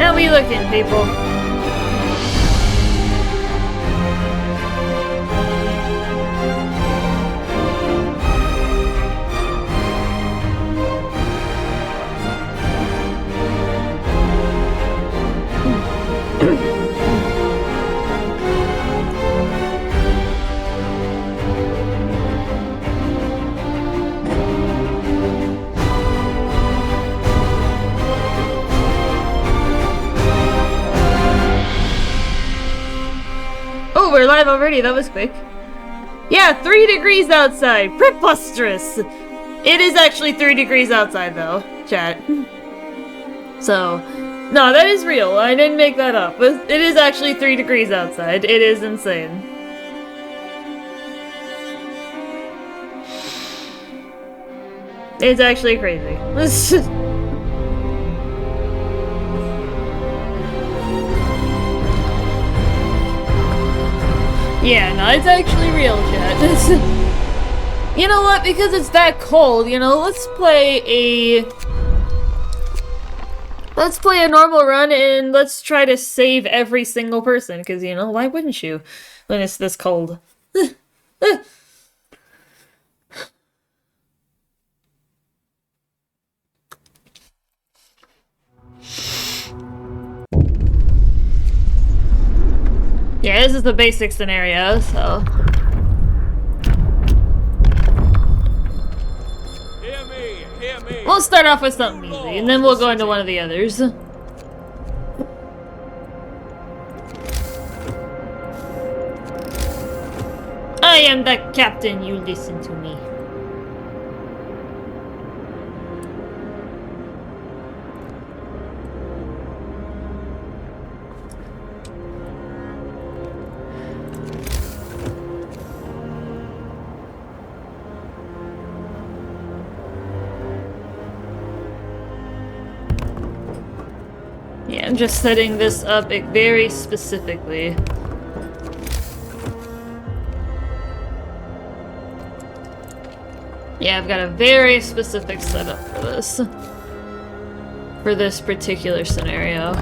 How we looking, people? Oh, we're live already. That was quick. Yeah, 3 degrees outside. Preposterous. It is actually 3 degrees outside, though, chat. So, no, that is real. I didn't make that up. It is actually 3 degrees outside. It is insane. It's actually crazy. Yeah, no, it's actually real, chat. You know what? Because it's that cold, you know, let's play a normal run and let's try to save every single person, because, you know, why wouldn't you when it's this cold? Yeah, this is the basic scenario, so... Hear me. We'll start off with something easy, and then we'll go into one of the others. I am the captain, you listen to me. Yeah, I'm just setting this up very specifically. Yeah, I've got a very specific setup for this. For this particular scenario.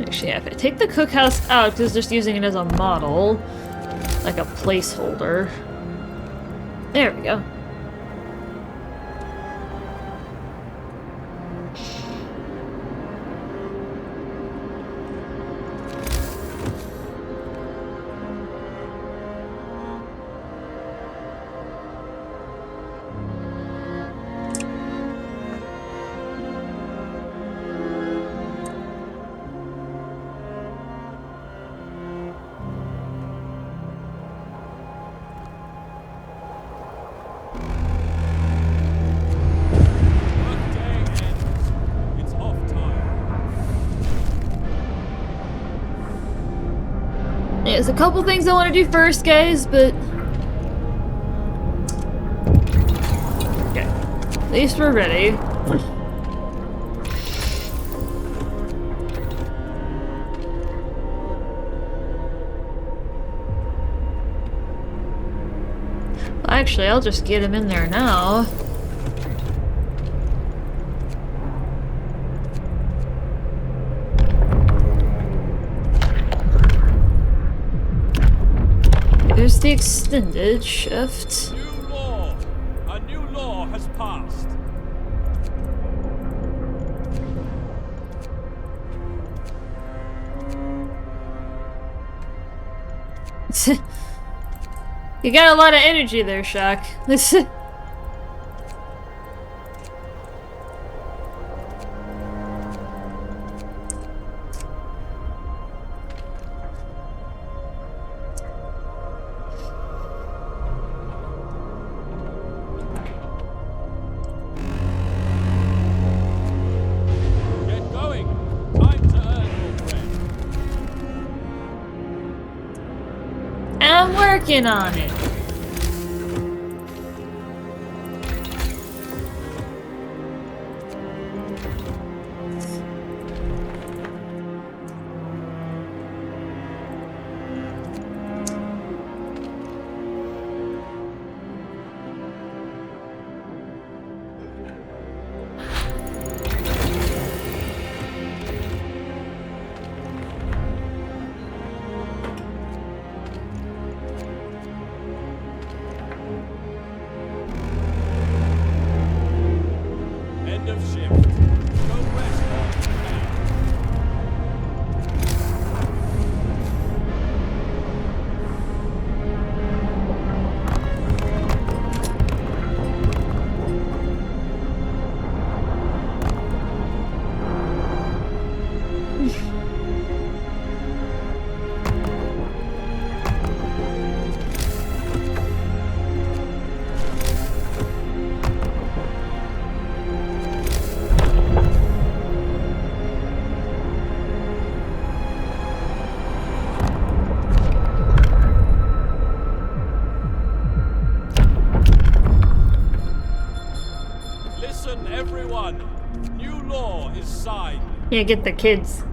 Actually, yeah, if I take the cookhouse out, because just using it as a model, like a placeholder. There we go. There's a couple things I want to do first, guys, but... Okay. At least we're ready. Well, actually, I'll just get him in there now. There's the extended shift. New law. A new law has passed. You got a lot of energy there, Shock. I'm working on it. Yeah, get the kids.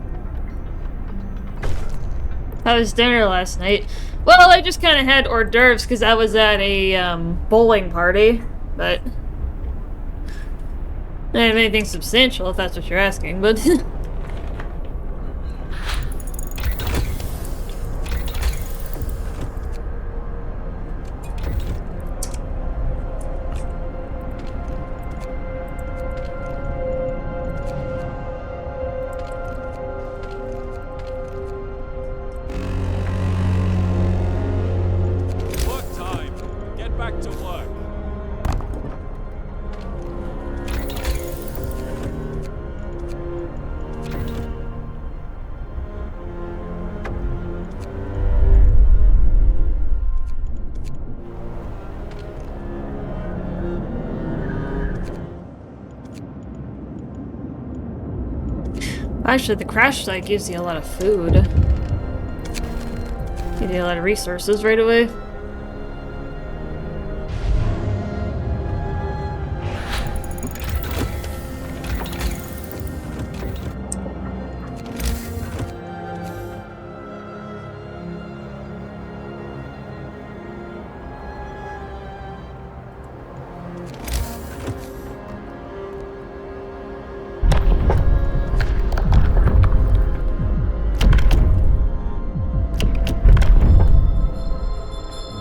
How was dinner last night? Well, I just kind of had hors d'oeuvres because I was at a bowling party, but I didn't have anything substantial if that's what you're asking, but Work time. Get back to work. actually the crash site gives you a lot of food. Gives you a lot of resources right away.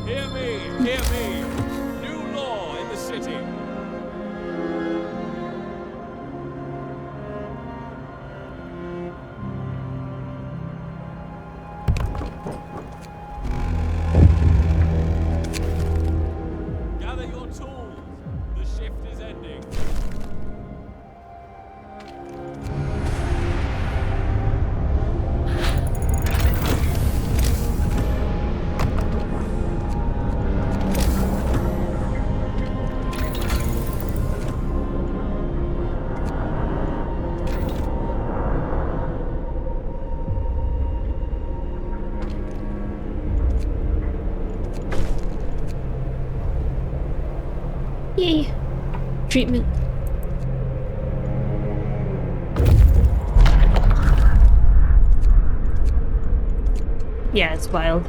Hear me, hear me. New law in the city. Gather your tools. The shift is ending. Yay. Treatment. Yeah, it's wild.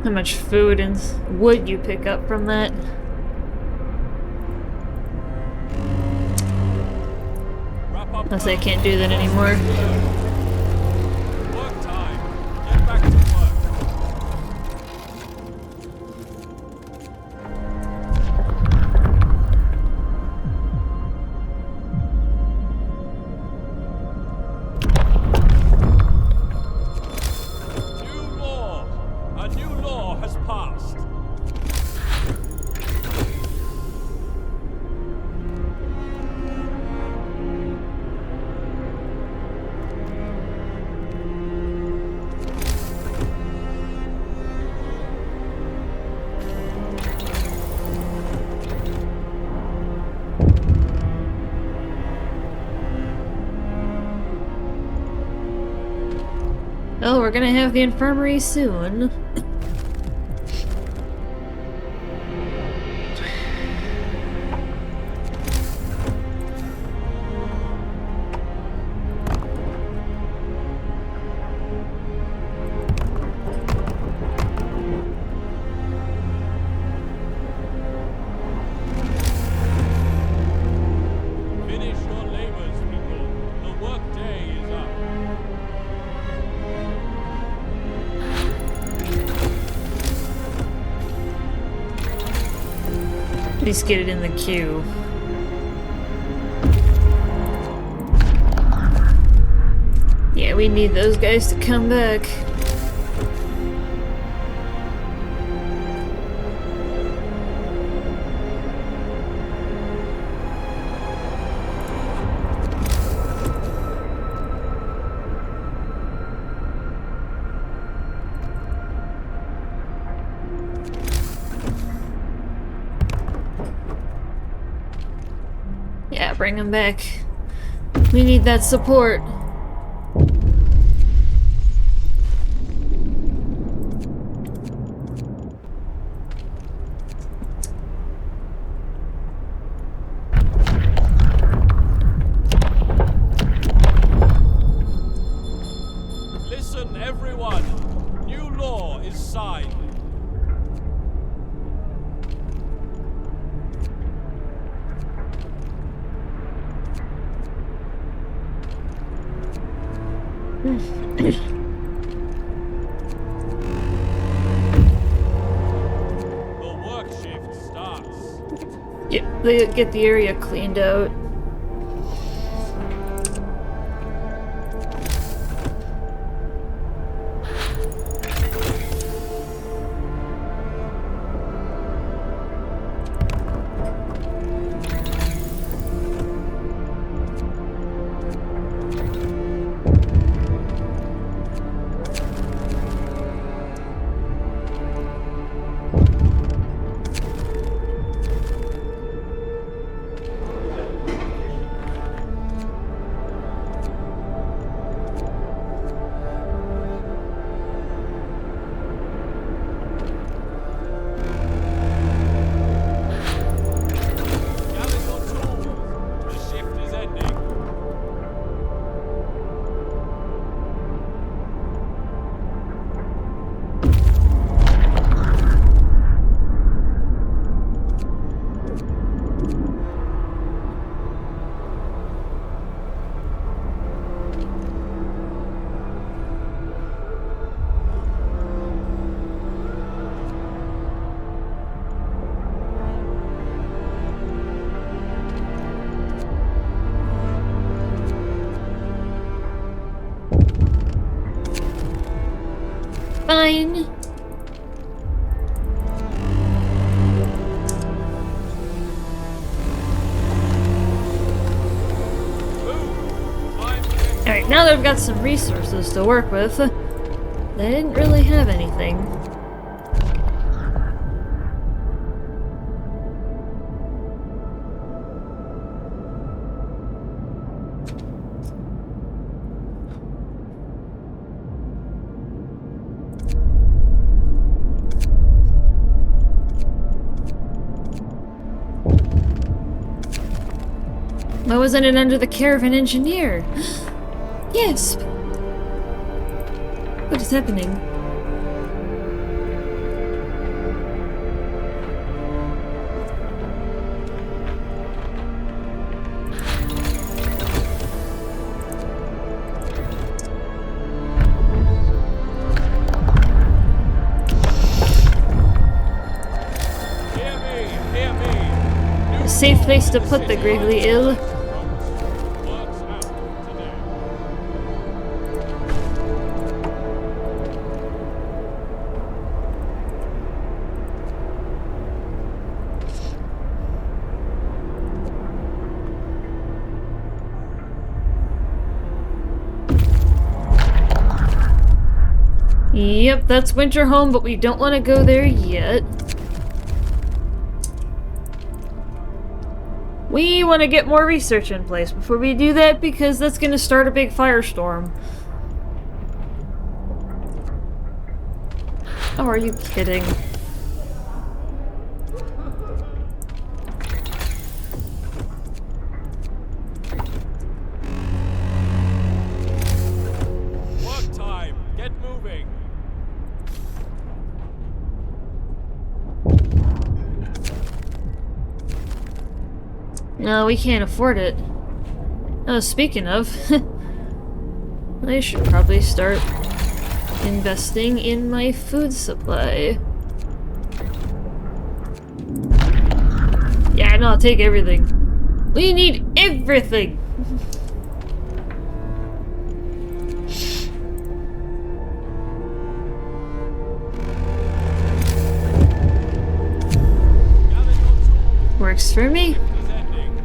How much food and wood you pick up from that? Wrap up. Unless I can't do that anymore. Work time. Get back to work. New law. A new law has passed. Oh, we're gonna have the infirmary soon. Finish your labors, people. The work day is up. At least get it in the queue. Yeah, we need those guys to come back. Yeah, bring them back. We need that support. The work shift starts. Get the area cleaned out. Gather your tools. The shift is ending. Fine. Alright, now that I've got some resources to work with, they didn't really have anything. Why wasn't it under the care of an engineer? Yes! What is happening? Hear me. A safe place to put the gravely ill. Works out today. Yep, that's Winter Home, but we don't want to go there yet. We want to get more research in place before we do that, because that's going to start a big firestorm. Oh, are you kidding? Work time. Get moving. No, we can't afford it. Oh, speaking of, I should probably start investing in my food supply. Yeah, no, I'll take everything. We need everything! Gather your tools. Works for me. Is ending.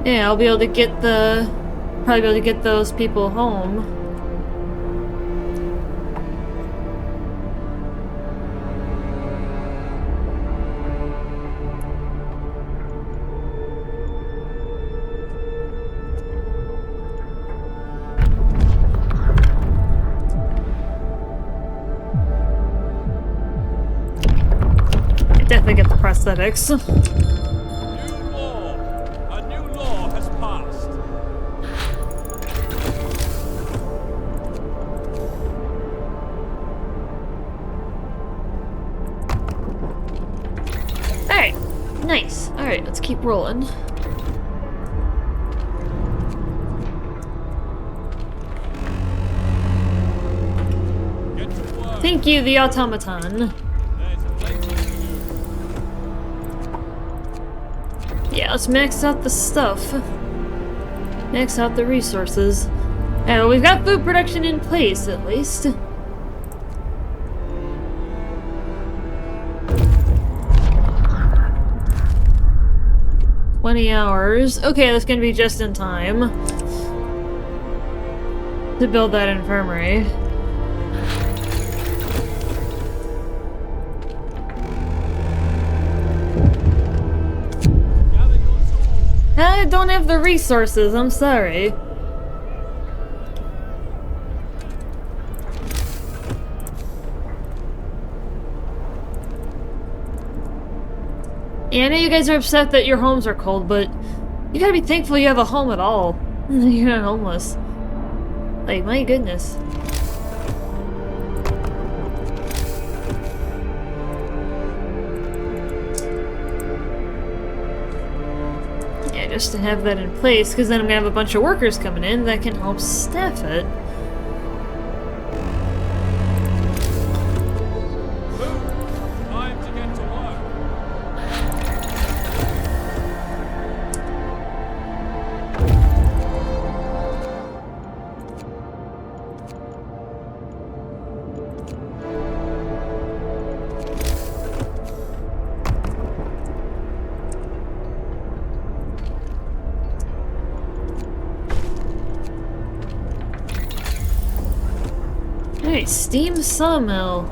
Yeah, I'll be able to get probably be able to get those people home. Definitely get the prosthetics. New law. A new law has passed. keep rolling. Get to work. Thank you, the automaton. There's plenty to do. Yeah, let's max out the stuff. Max out the resources. And we've got food production in place, at least. $20. Okay, that's gonna be just in time to build that infirmary. Gather your tools. I don't have the resources, I'm sorry. Yeah, I know you guys are upset that your homes are cold, but you gotta be thankful you have a home at all. You're not homeless. Like, my goodness. Yeah, just to have that in place, because then I'm gonna have a bunch of workers coming in that can help staff it. Move. Time to get to work. Alright, steam sawmill.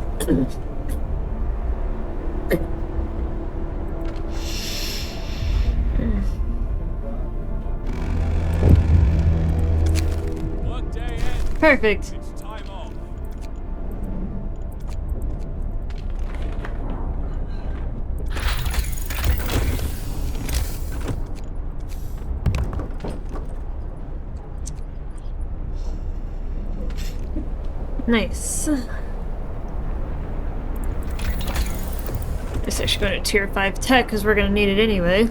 Work day ends. Perfect. It's time off. Nice. Guess I should go to tier 5 tech because we're gonna need it anyway.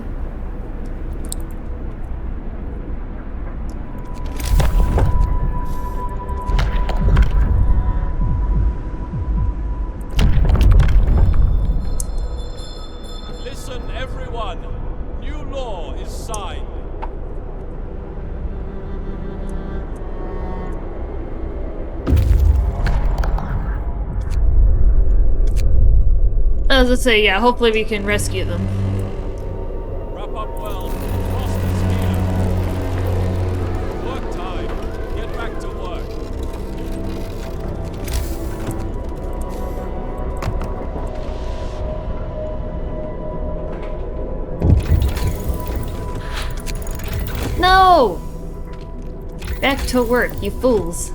Listen, everyone. New law is signed. As I say, yeah, hopefully we can rescue them. Wrap up well. Frost is here. Work time. Get back to work. No! Back to work, you fools.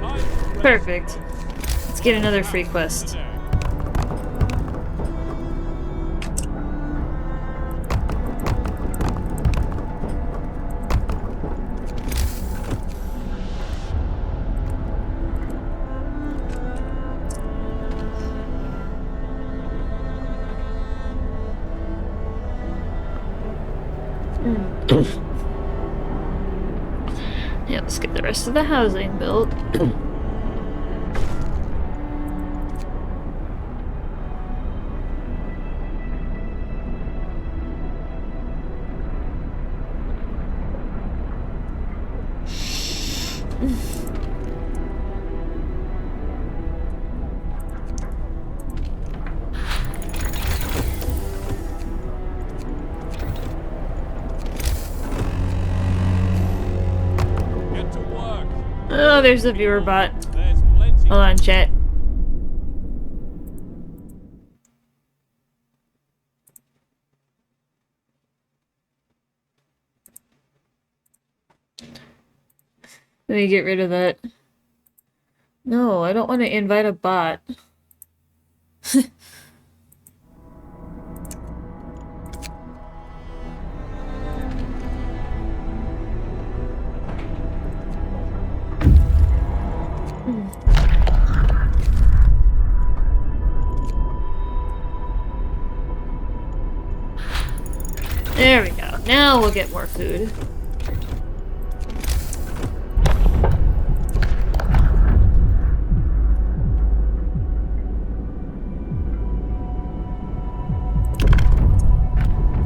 Time to rest. Perfect. Let's get another free quest. Today. Yeah, let's get the rest of the housing built. Get to work. Oh, there's the viewer bot. There's plenty. Hold on, chat. Let me get rid of that. No, I don't want to invite a bot. There we go. Now we'll get more food.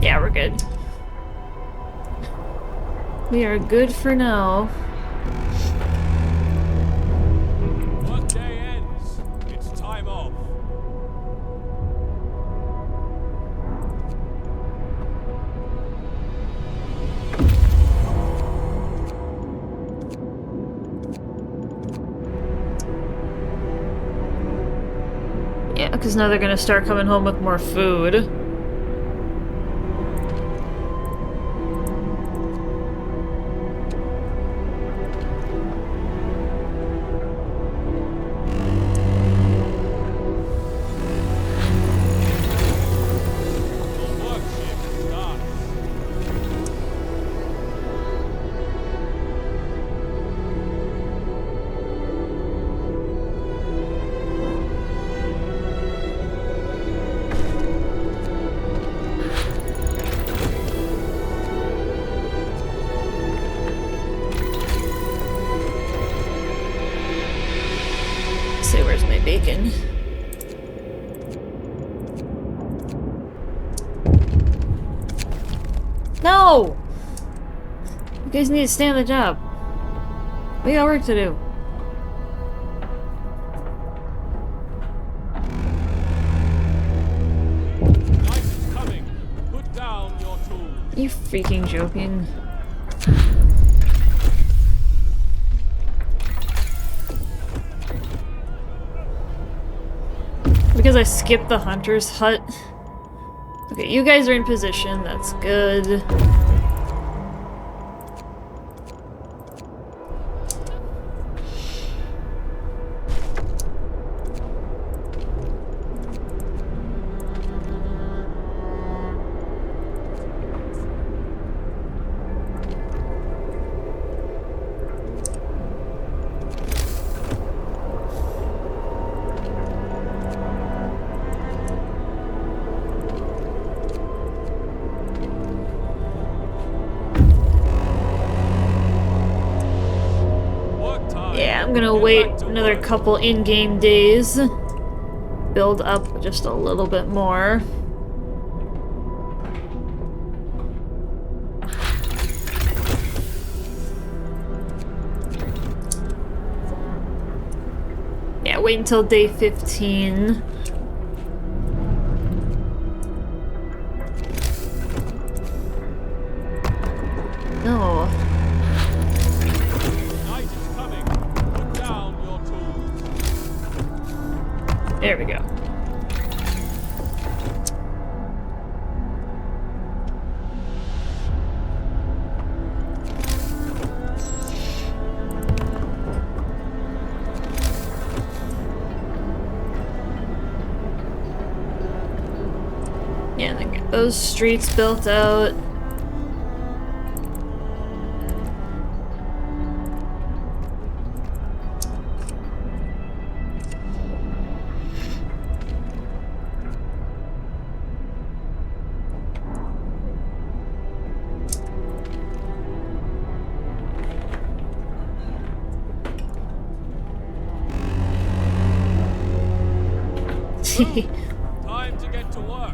Yeah, we're good. We are good for now. Workday ends. It's time off. Yeah, because now they're gonna start coming home with more food. Your work shift starts. Let's see, where's my bacon? No! You guys need to stay on the job. We got work to do. Night is coming. Put down your tools. You freaking joking? Because I skipped the hunter's hut. Okay, you guys are in position. That's good. Work time. Yeah, I'm gonna Get wait back to another work. couple in-game days. Build up just a little bit more. Yeah, wait until day 15. No. Night is coming. Put down your tools. There we go. Yeah, then get those streets built out. Time to get to work.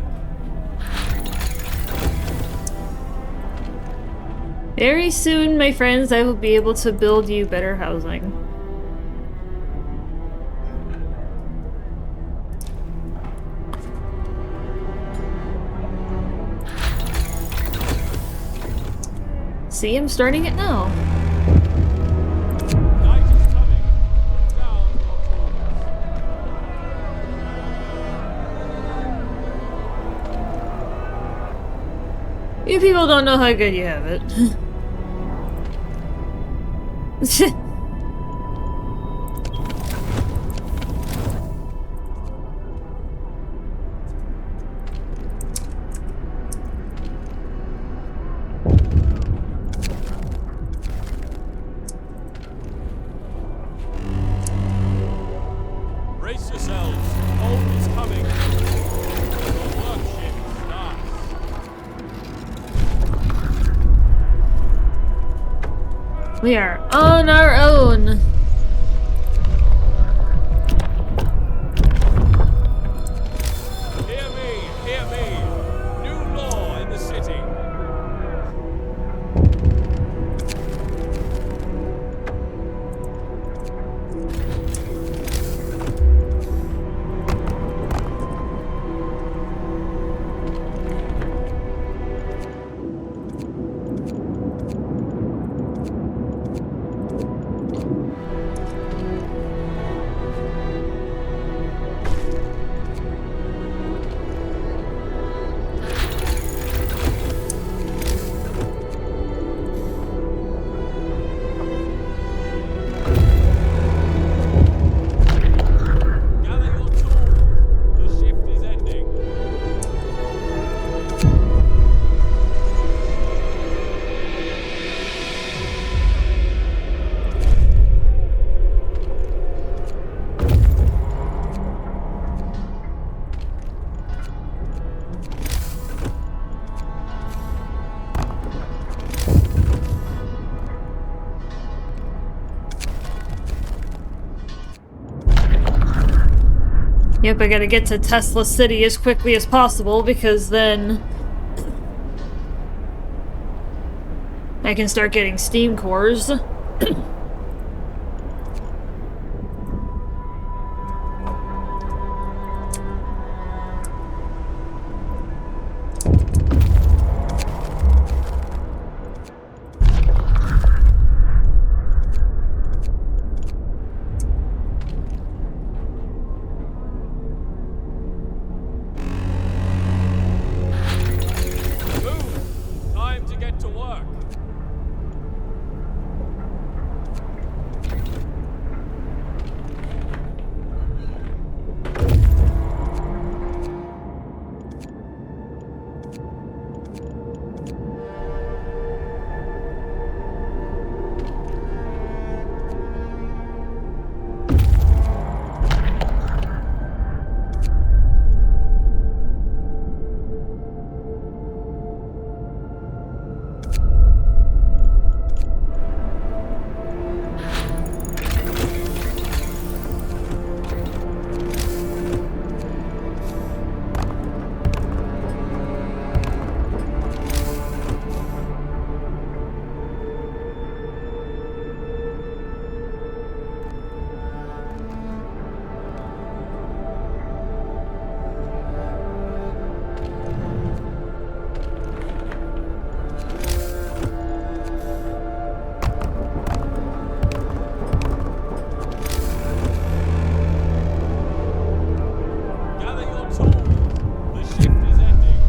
Very soon, my friends, I will be able to build you better housing. See, I'm starting it now. Night is coming. Put down your tools. You people don't know how good you have it. Brace yourselves. Home is coming. Your work shift starts. We are on our own. Hear me. New law in the city. Gather your tools. The shift is ending. Yep, I gotta get to Tesla City as quickly as possible because then I can start getting Steam cores. Move. Time to get to work. Gather your tools. The shift is ending.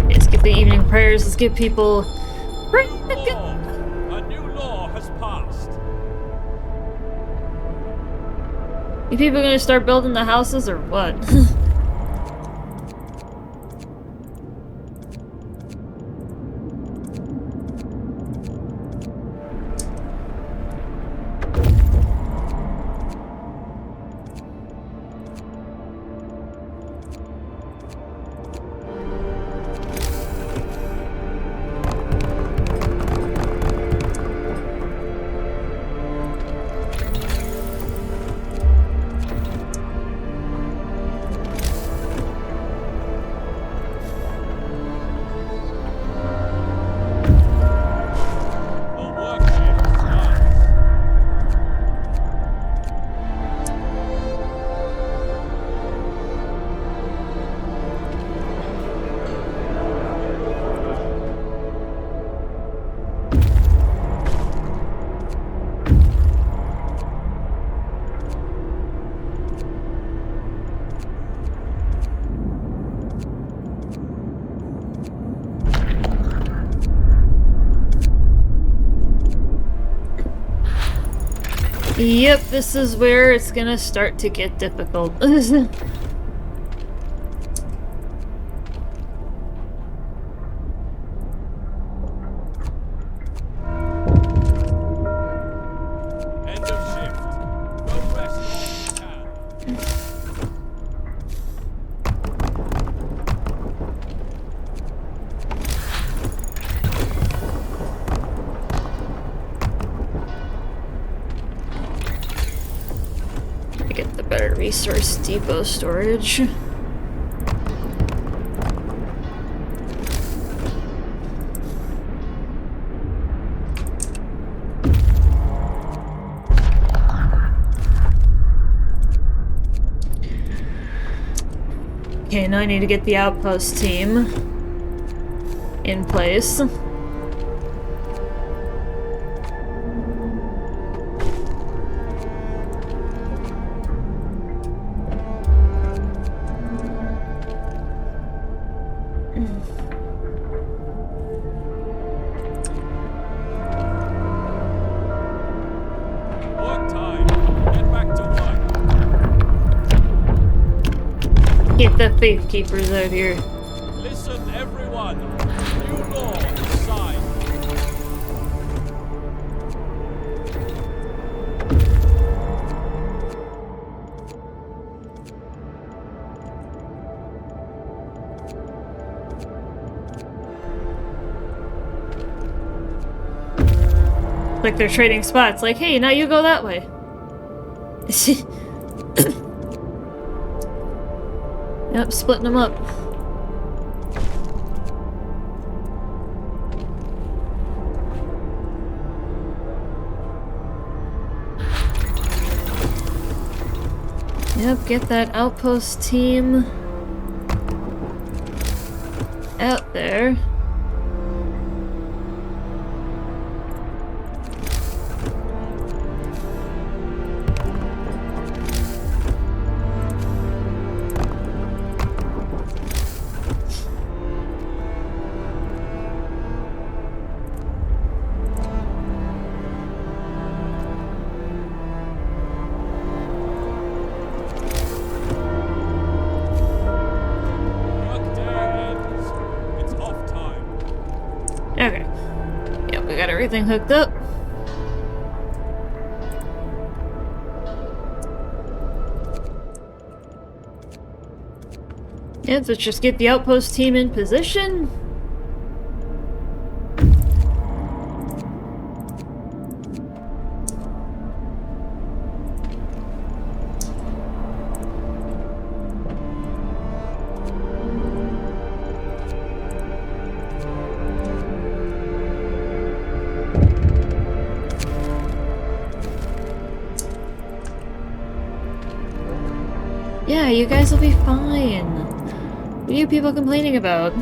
Let's get the evening prayers, let's get people... A new law has passed. You people gonna start building the houses or what? Yep, this is where it's gonna start to get difficult. End of shift. Go rest while you can. Get the better resource depot storage. Okay, now I need to get the outpost team in place. Work time. Get back to work. Get the Faith Keepers out here. Listen, everyone. New law is signed. Like they're trading spots, like, hey, now you go that way. Yep, splitting them up. Yep, get that outpost team out there. Work day ends. It's off time. Okay. Yep, we got everything hooked up. Yeah, let's just get the outpost team in position. Yeah, you guys will be fine. What are you people complaining about?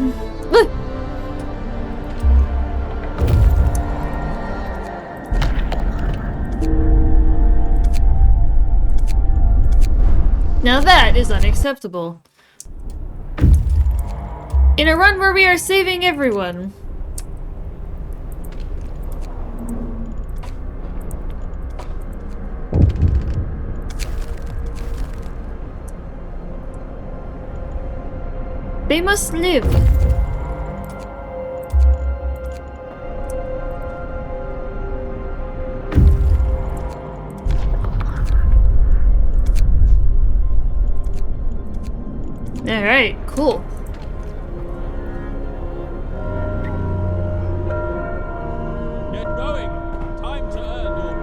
Now that is unacceptable. In a run where we are saving everyone. They must live. Alright, cool. Get going. Time to earn your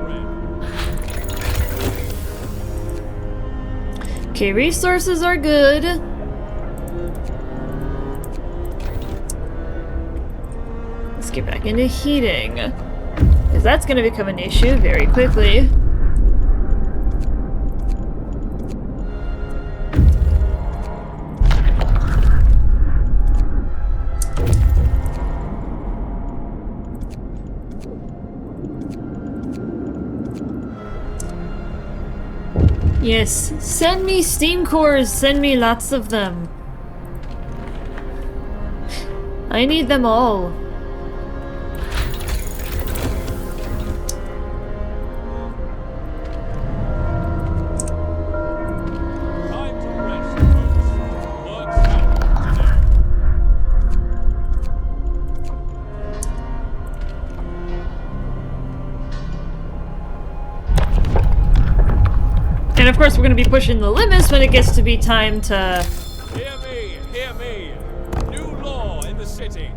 bread. Okay, resources are good. Let's get back into heating. Because that's going to become an issue very quickly. Yes, send me steam cores, send me lots of them. I need them all. of course, we're going to be pushing the limits when it gets to be time to... Hear me, hear me. New law in the city.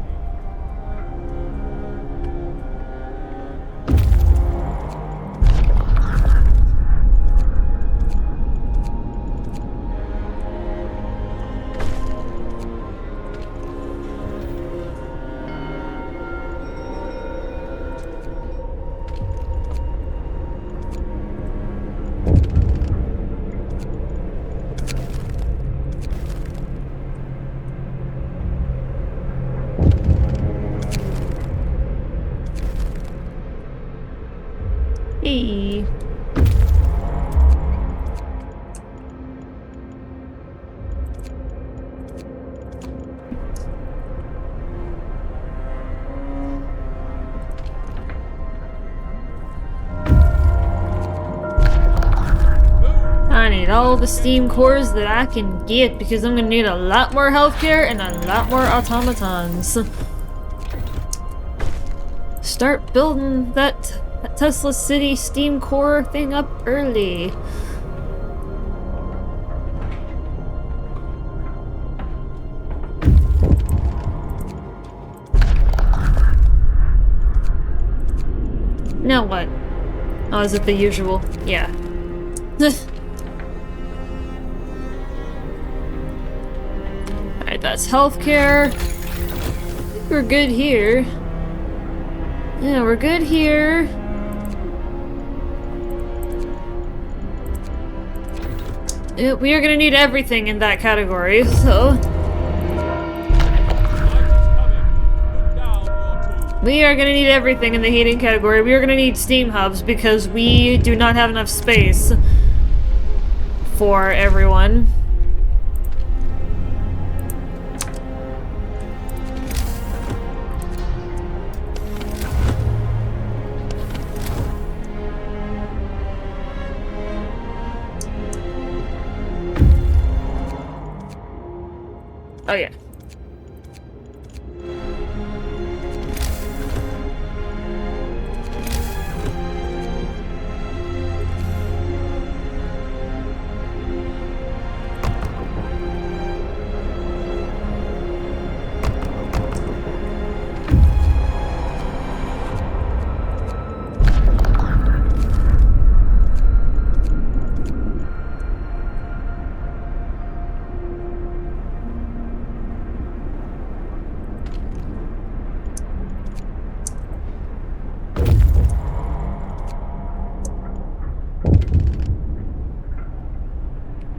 Hey. I need all the steam cores that I can get because I'm gonna need a lot more healthcare and a lot more automatons. Start building that Tesla City steam core thing up early. Now what? Oh, is it the usual? Yeah. Alright, that's healthcare. I think we're good here. Yeah, we're good here. Yeah, we are gonna need everything in that category, so... We are gonna need everything in the heating category. We are gonna need steam hubs because we do not have enough space for everyone. Oh yeah.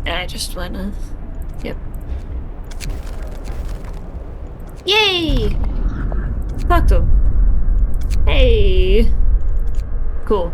I just wanna... Yep. Yay! Talk to him. Hey! Cool.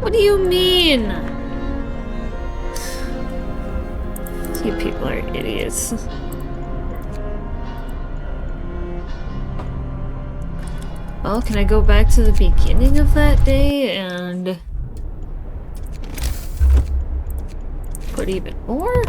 What do you mean? You people are idiots. Well, can I go back to the beginning of that day and put even more?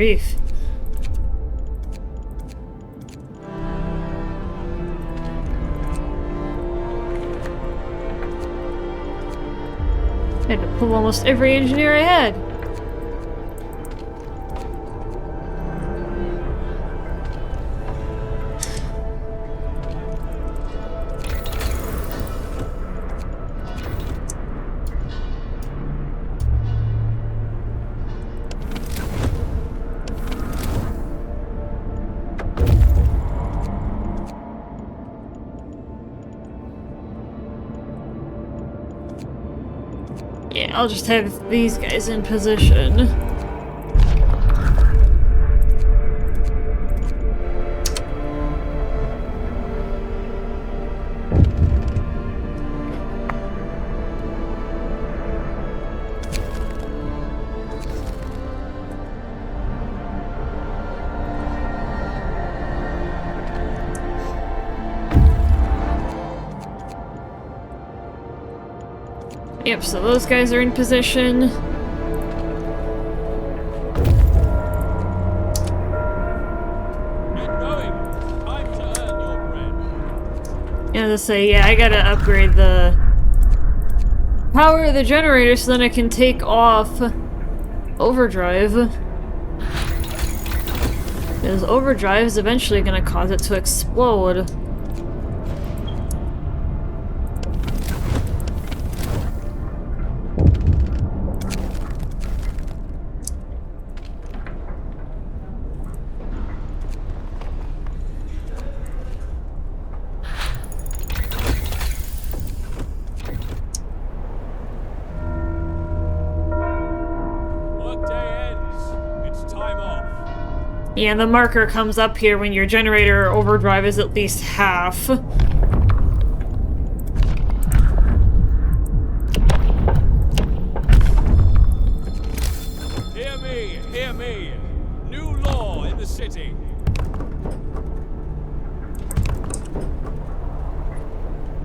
grief. I had to pull almost every engineer I had. Yeah, I'll just have these guys in position. Yep, so those guys are in position. Get going. Time to earn your bread. Yeah, let's say, yeah, I gotta upgrade the power of the generator so then I can take off overdrive. Because overdrive is eventually gonna cause it to explode. Workday ends. It's time off. Yeah, the marker comes up here when your generator overdrive is at least half. Hear me, hear me. New law in the city.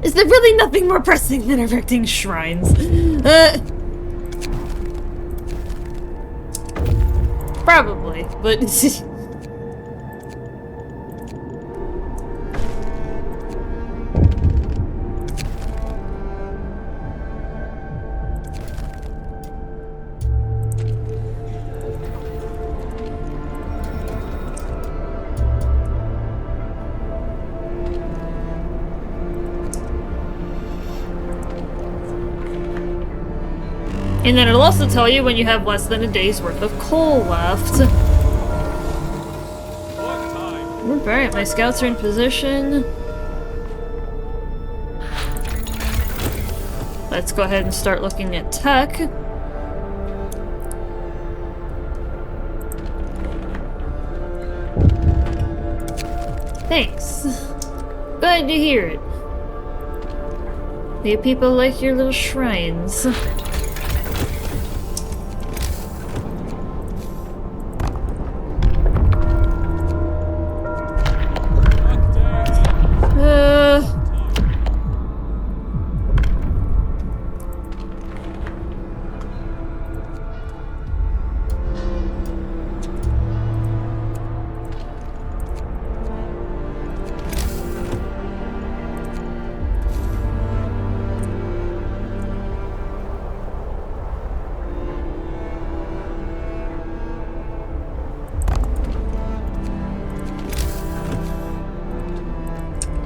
Is there really nothing more pressing than erecting shrines? Probably, but... And then it'll also tell you when you have less than a day's worth of coal left. Work time. Alright, my scouts are in position. Let's go ahead and start looking at tech. Thanks. Glad to hear it. You people like your little shrines.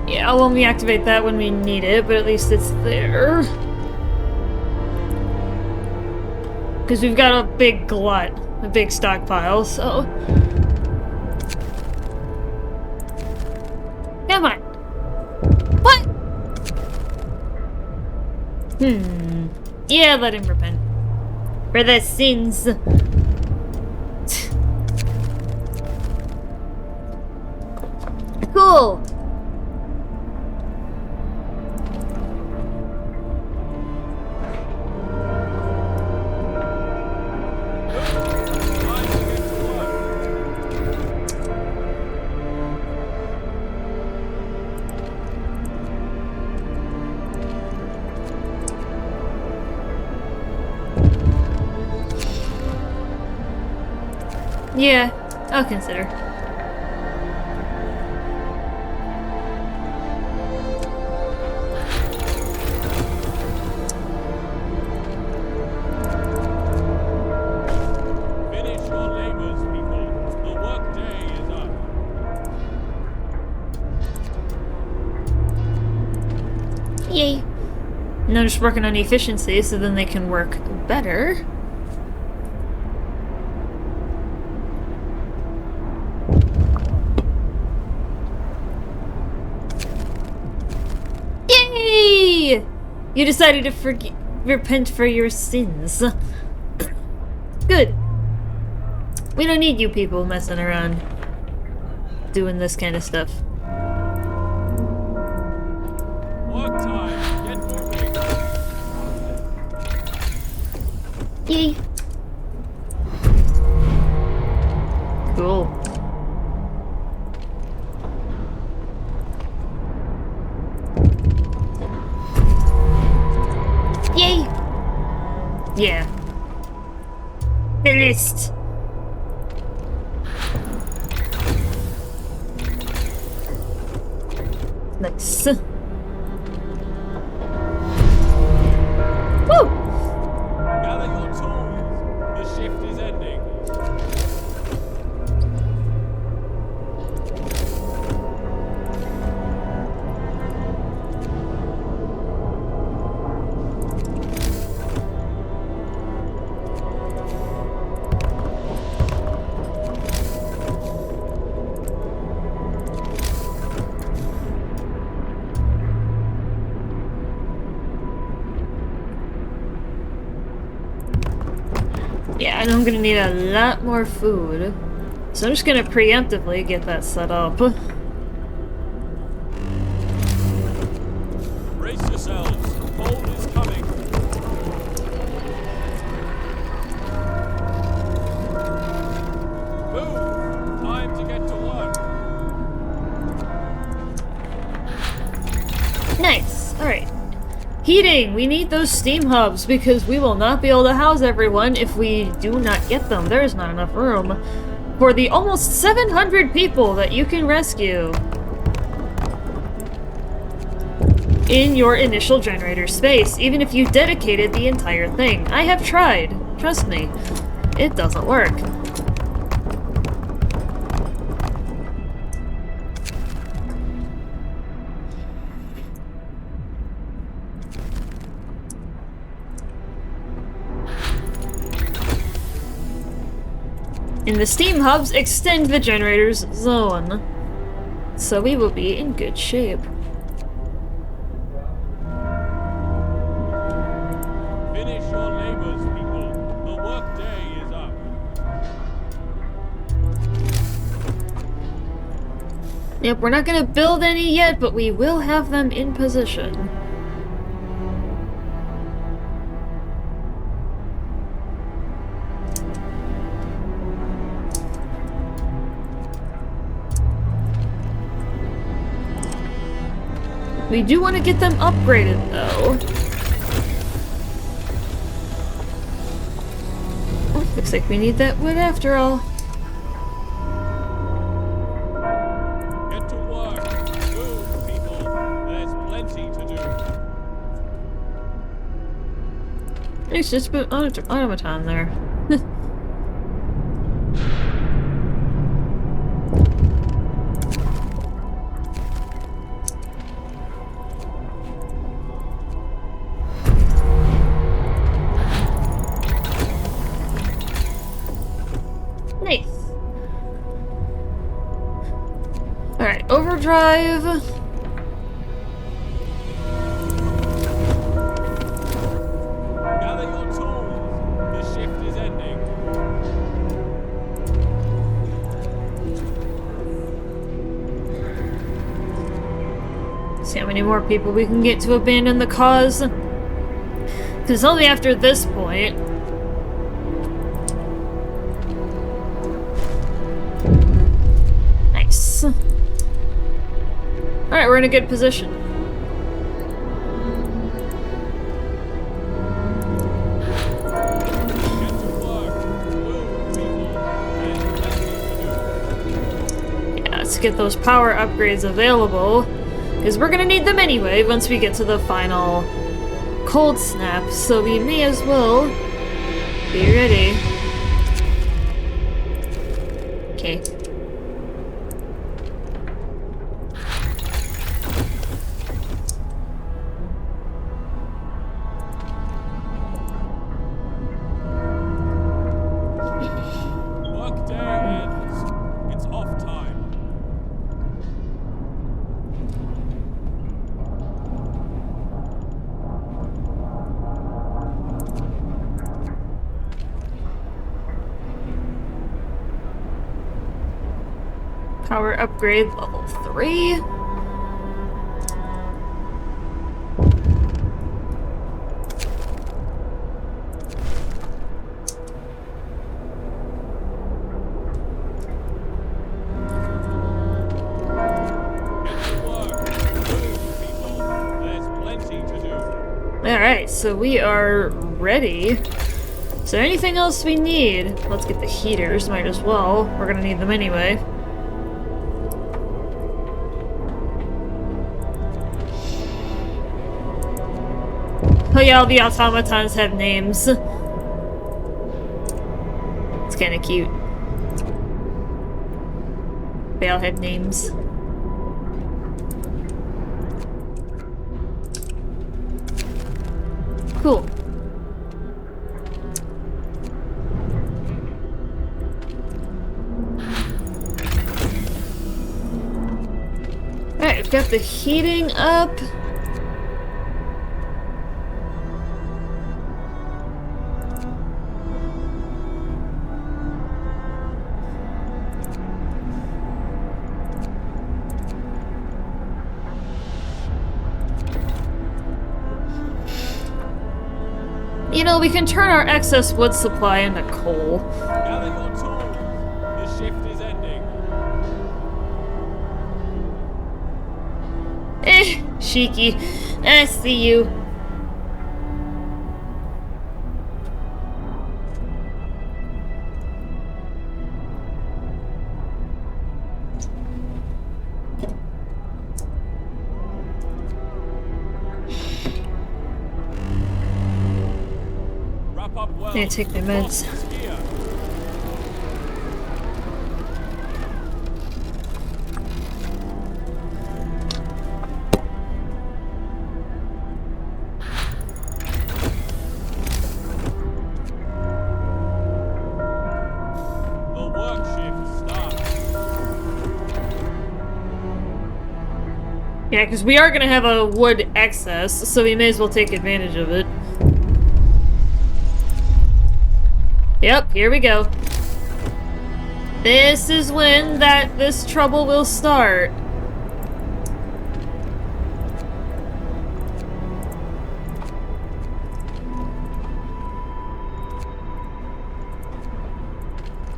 Yeah, I'll only activate that when we need it, but at least it's there. Because we've got a big glut, a big stockpile, so... Come on! What? Yeah, let him repent. For the sins. Cool! Yeah, I'll consider. Finish your labors, people. The workday is up. Yay. And they're just working on efficiency so then they can work better. Yay! You decided to repent for your sins. Good. We don't need you people messing around doing this kind of stuff. Work time. Get moving. Yay. Cool. Yay! Yeah. The list. Nice. Woo! Gather your tools. The shift is ending. Yeah, and I'm gonna need a lot more food. So I'm just gonna preemptively get that set up. Brace yourselves. Cold is coming. Move. Time to get to work. Nice. Alright. Heating! We need those steam hubs because we will not be able to house everyone if we do not get them. There is not enough room for the almost 700 people that you can rescue in your initial generator space, even if you dedicated the entire thing. I have tried. Trust me. It doesn't work. And the steam hubs extend the generator's zone, so we will be in good shape. Finish your labors, people. The workday is up. Yep, we're not gonna build any yet, but we will have them in position. We do want to get them upgraded, though. Oh, looks like we need that wood after all. Get to work. Move, people. There's plenty to do. It's just put automaton there. Nice. Alright, overdrive. Gather your tools. The shift is ending. See how many more people we can get to abandon the cause. Because only after this point. Nice. Alright, we're in a good position. Get to work. Move, people. There's plenty to do. let's get those power upgrades available. Because we're gonna need them anyway once we get to the final cold snap, so we may as well be ready. Okay. Workday ends. It's off time. Power upgrade level 3. Alright, so we are ready. Is there anything else we need? Let's get the heaters, might as well. We're gonna need them anyway. Oh yeah, all the automatons have names. It's kinda cute. They all have names. Cool. Alright, we've got the heating up. You know, we can turn our excess wood supply into coal. Gather your tools. The shift is ending. Shiki. I see you. Wrap up well. Need to take my meds. Boss is here. The work shift starts. Yeah, because we are going to have a wood excess, so we may as well take advantage of it. Yep, here we go. This is when this trouble will start.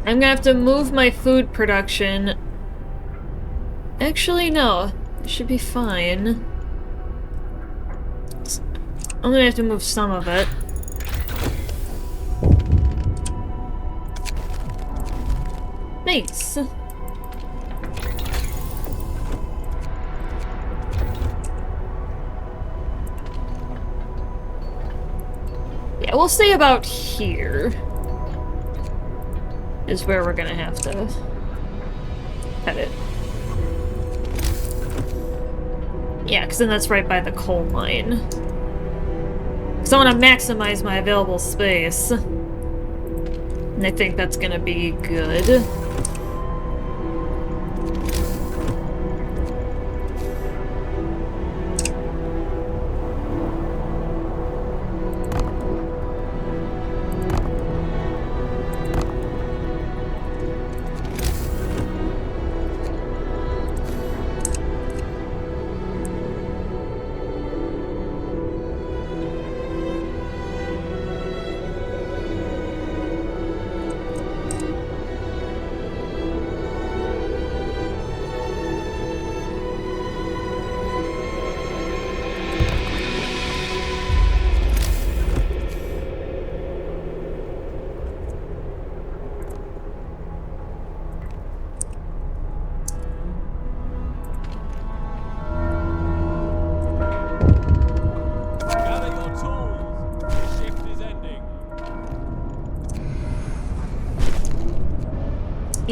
I'm gonna have to move my food production. Actually, no. It should be fine. I'm gonna have to move some of it. Nice. Yeah, we'll stay about here. Is where we're gonna have to head it. Yeah, because then that's right by the coal mine. Because I want to maximize my available space. And I think that's gonna be good.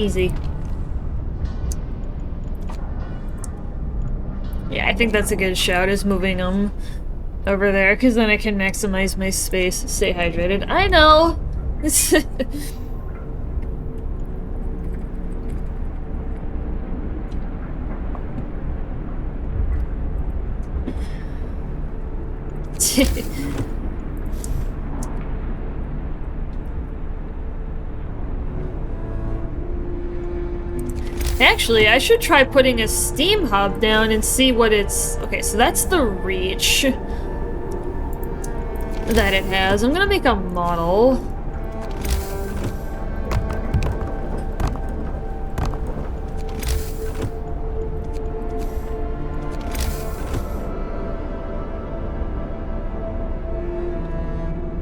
Easy. Yeah, I think that's a good shout, is moving them over there, because then I can maximize my space. Stay hydrated. I know! Actually, I should try putting a steam hub down and see what it's... Okay, so that's the reach that it has. I'm gonna make a model.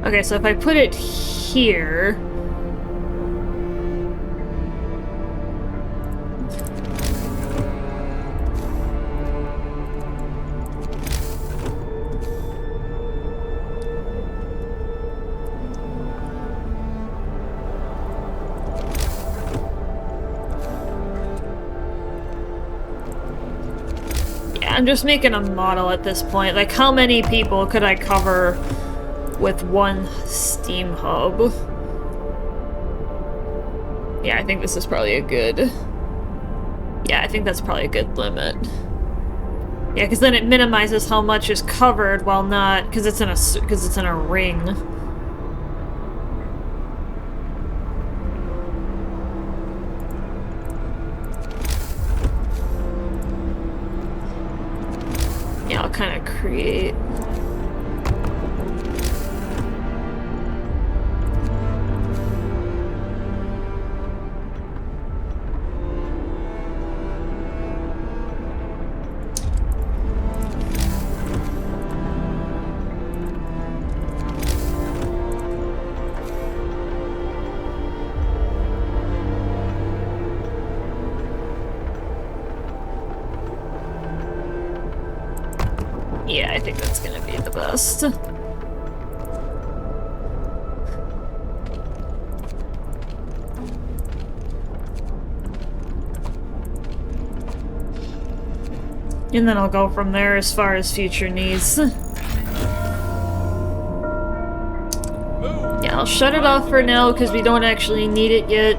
Okay, so if I put it here... I'm just making a model at this point. Like, how many people could I cover with one steam hub? Yeah, I think this is probably a good... Yeah, I think that's probably a good limit. Yeah, because then it minimizes how much is covered while not... Because it's in a ring. Yeah, I'll kind of create... Yeah, I think that's gonna be the best. And then I'll go from there as far as future needs. Yeah, I'll shut it off for now because we don't actually need it yet.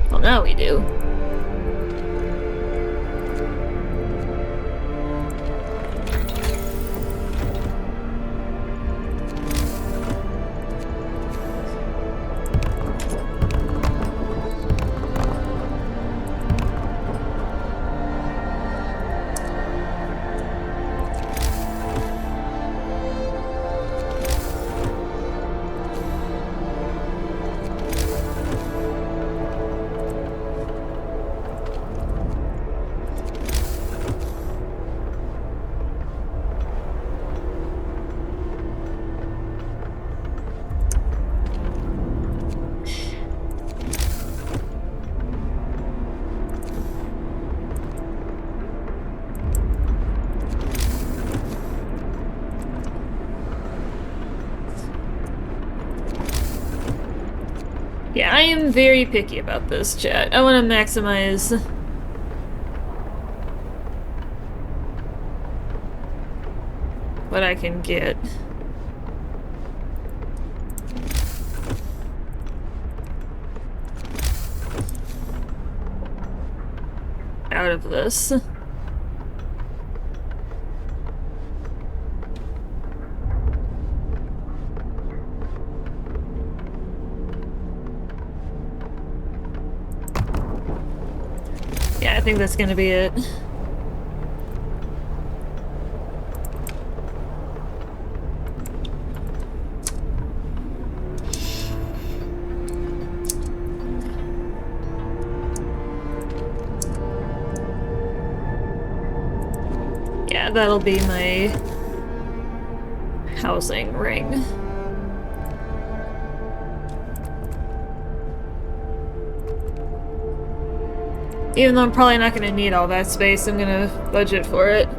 Well, now we do. Yeah, I am very picky about this, chat. I want to maximize what I can get out of this. I think that's gonna be it. Yeah, that'll be my housing ring. Even though I'm probably not going to need all that space, I'm going to budget for it.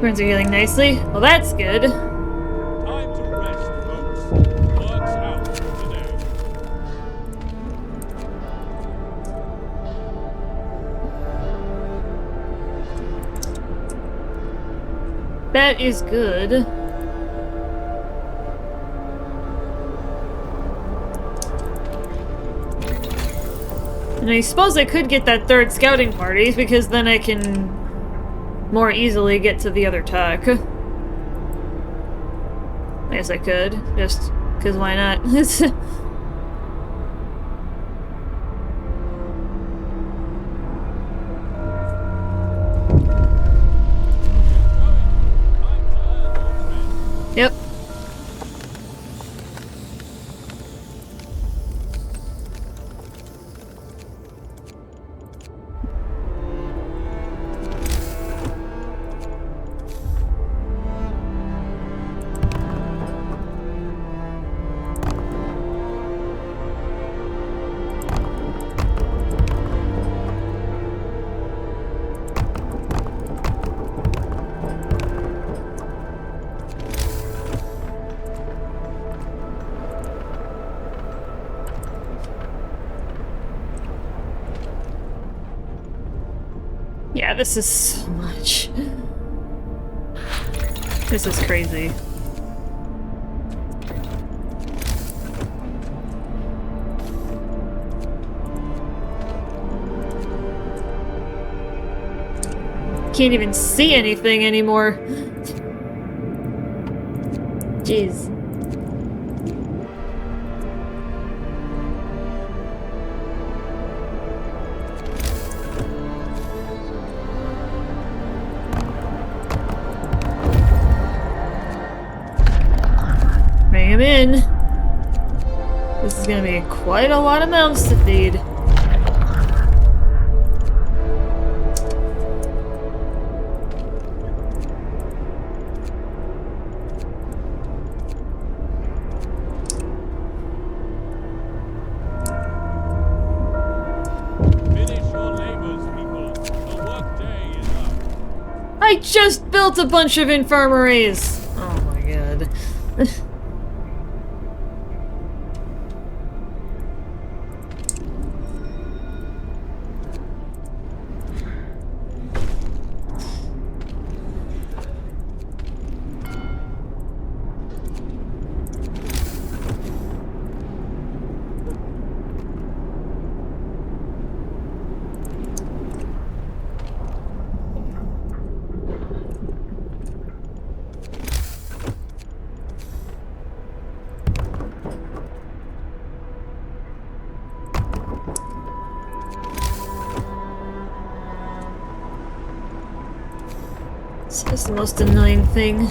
Burns are healing nicely. Well, that's good. Time to rest, folks. Work's out for today. That is good. And I suppose I could get that third scouting party, because then I can more easily get to the other tuck. I guess I could, just because why not? Yep. Yeah, this is so much. This is crazy. Can't even see anything anymore. Jeez. Bring him in. This is gonna be quite a lot of mouths to feed. I just built a bunch of infirmaries! Oh my god. This is the most annoying thing.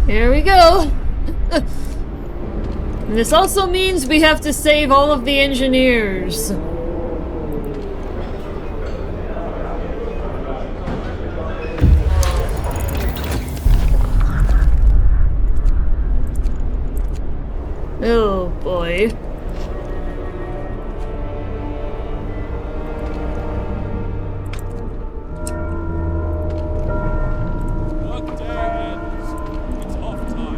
Here we go! And this also means we have to save all of the engineers. Oh boy. Workday ends. It's off time.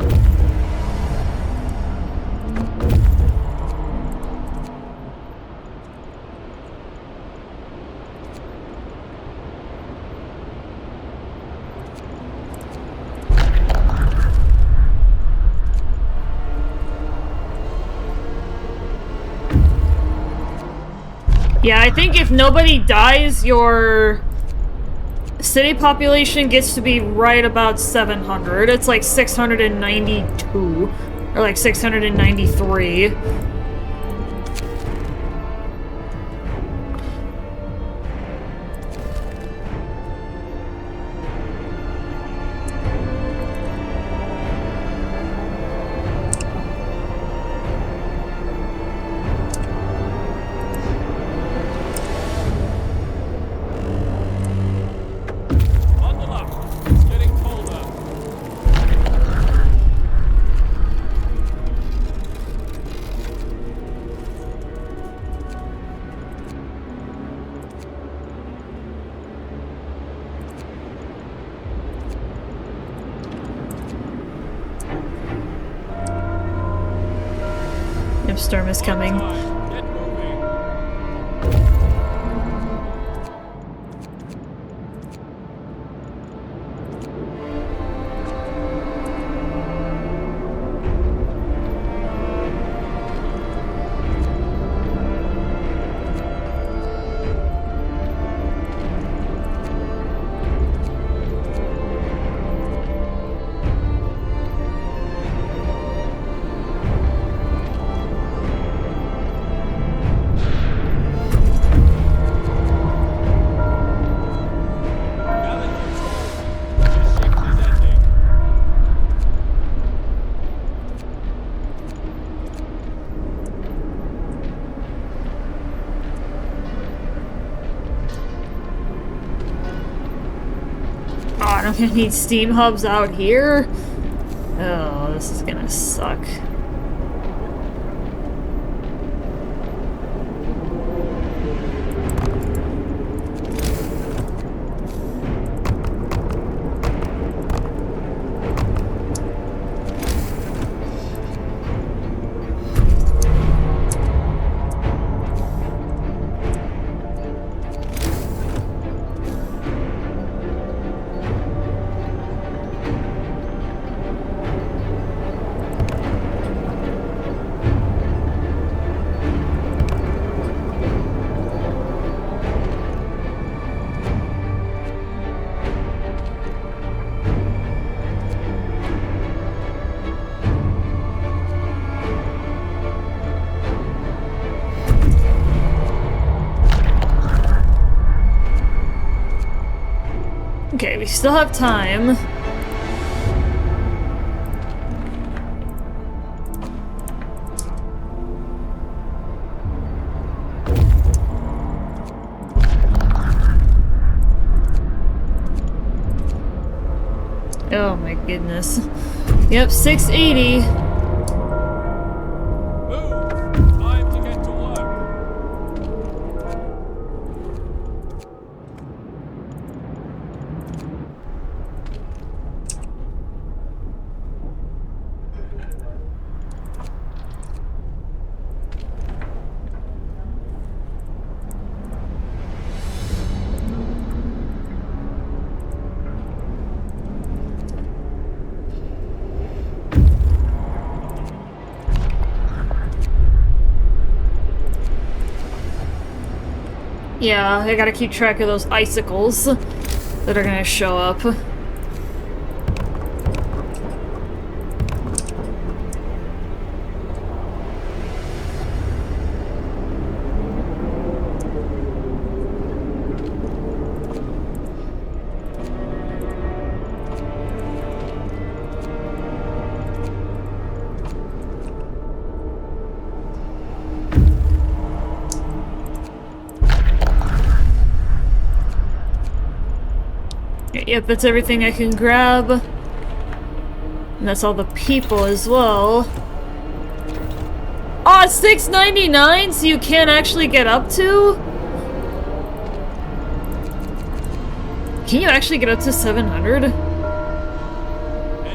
Yeah, I think if nobody dies, your city population gets to be right about 700. It's like 692. Or like 693. Bundle up. It's getting colder. If storm is coming. Time. Get moving. Gather control. The shift is ending. Oh, I'm gonna need steam hubs out here? Oh, this is gonna suck. Okay, we still have time. Oh my goodness. Yep, 680. Move. Time to get to work. Yeah, I gotta keep track of those icicles that are gonna show up. Yep, that's everything I can grab. And that's all the people as well. Oh, it's $6.99, so you can't actually get up to? Can you actually get up to 700? End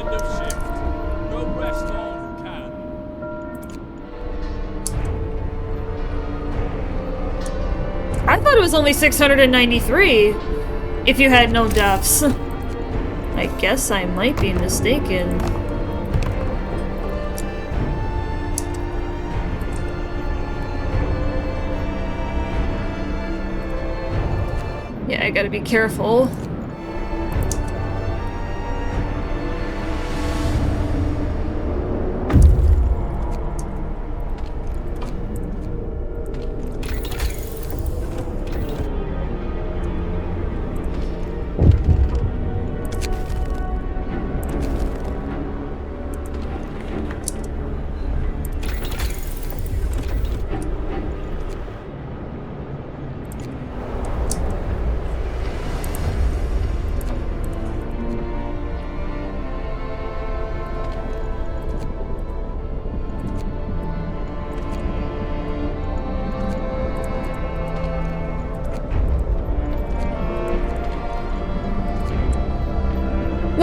of shift. Go rest all who can. I thought it was only 693 if you had no deaths. I guess I might be mistaken. Yeah, I gotta be careful.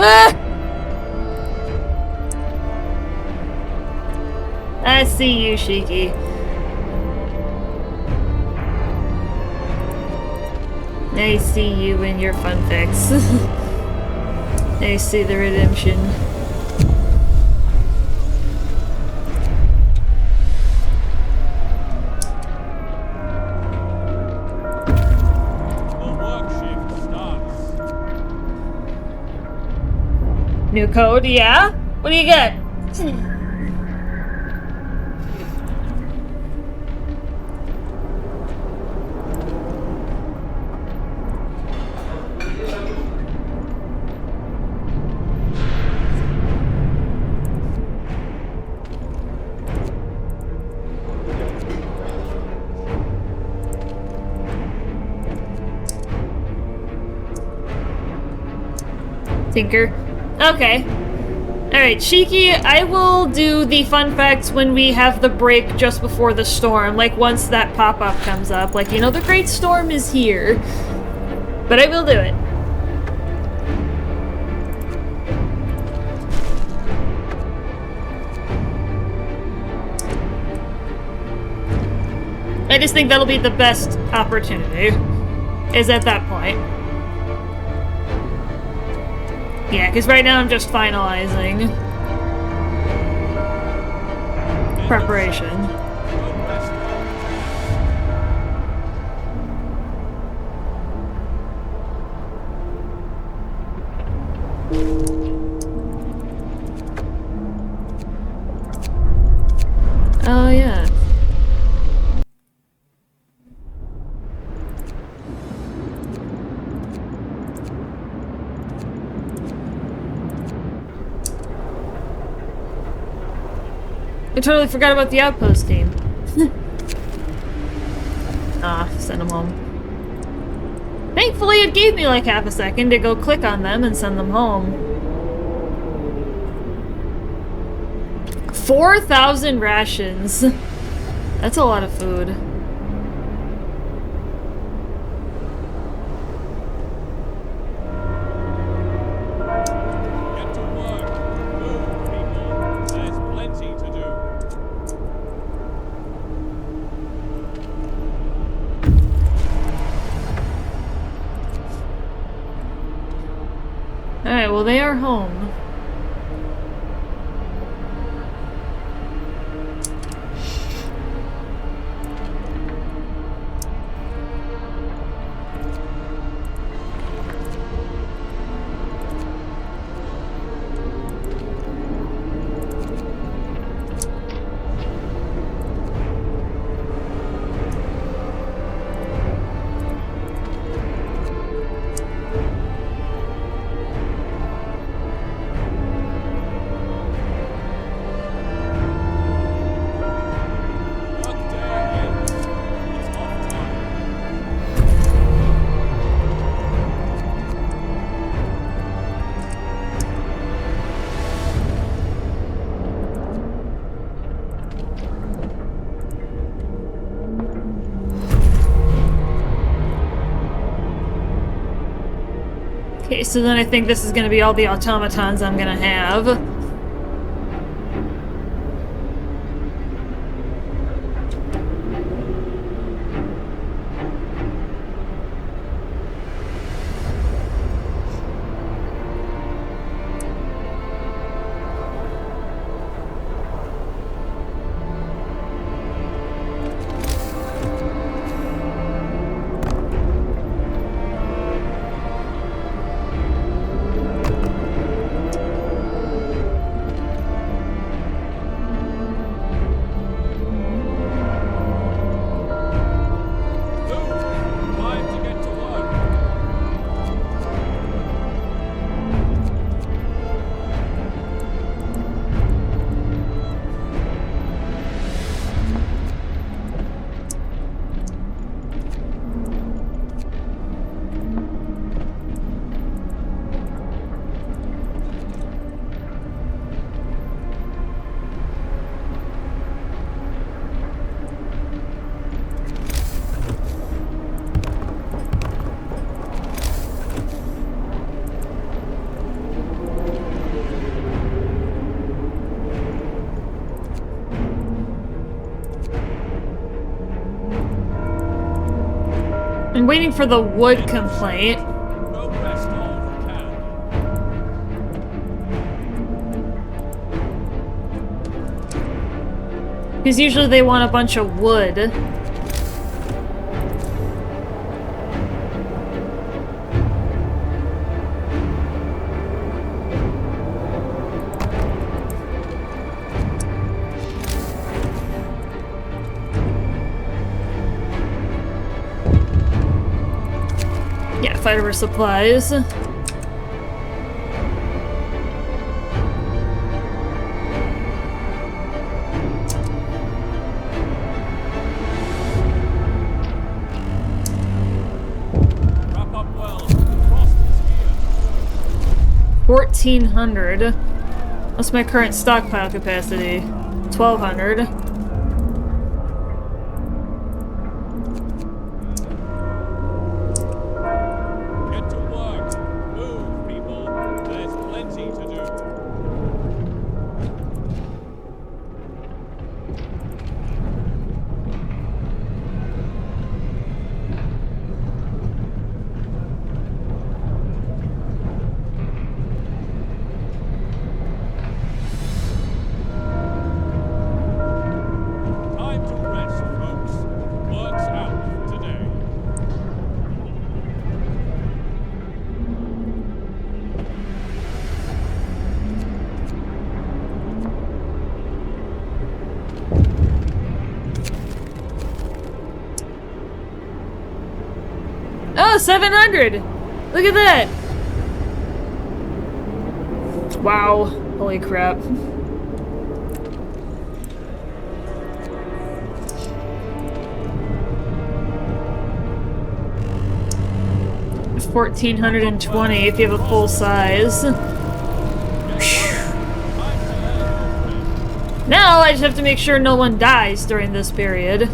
Ah! I see you, Shiki. I see you and your fun fix. I see the redemption. The work shift starts. New code, yeah? What do you get? Tinker. Okay. Alright, Shiki, I will do the fun facts when we have the break just before the storm. Like, once that pop-up comes up. Like, you know, the great storm is here. But I will do it. I just think that'll be the best opportunity. Is at that point. Yeah, because right now I'm just finalizing preparation. Oh, yeah. I totally forgot about the outpost team. Send them home. Thankfully, it gave me like half a second to go click on them and send them home. 4,000 rations. That's a lot of food. Alright, well they are home. Okay, so then I think this is gonna be all the automatons I'm gonna have. Time to get to work. I'm waiting for the wood complaint. Go rest all you can. Because usually they want a bunch of wood. Yeah, fiber supplies. Wrap up well. Frost is here. 1,400. What's my current stockpile capacity? 1,200. Get to work. Move, people. There's plenty to do. Time to rest, folks. Work's out today. Oh, 700! Look at that! Wow. Holy crap. It's 1,420 if you have a full size. Now I just have to make sure no one dies during this period.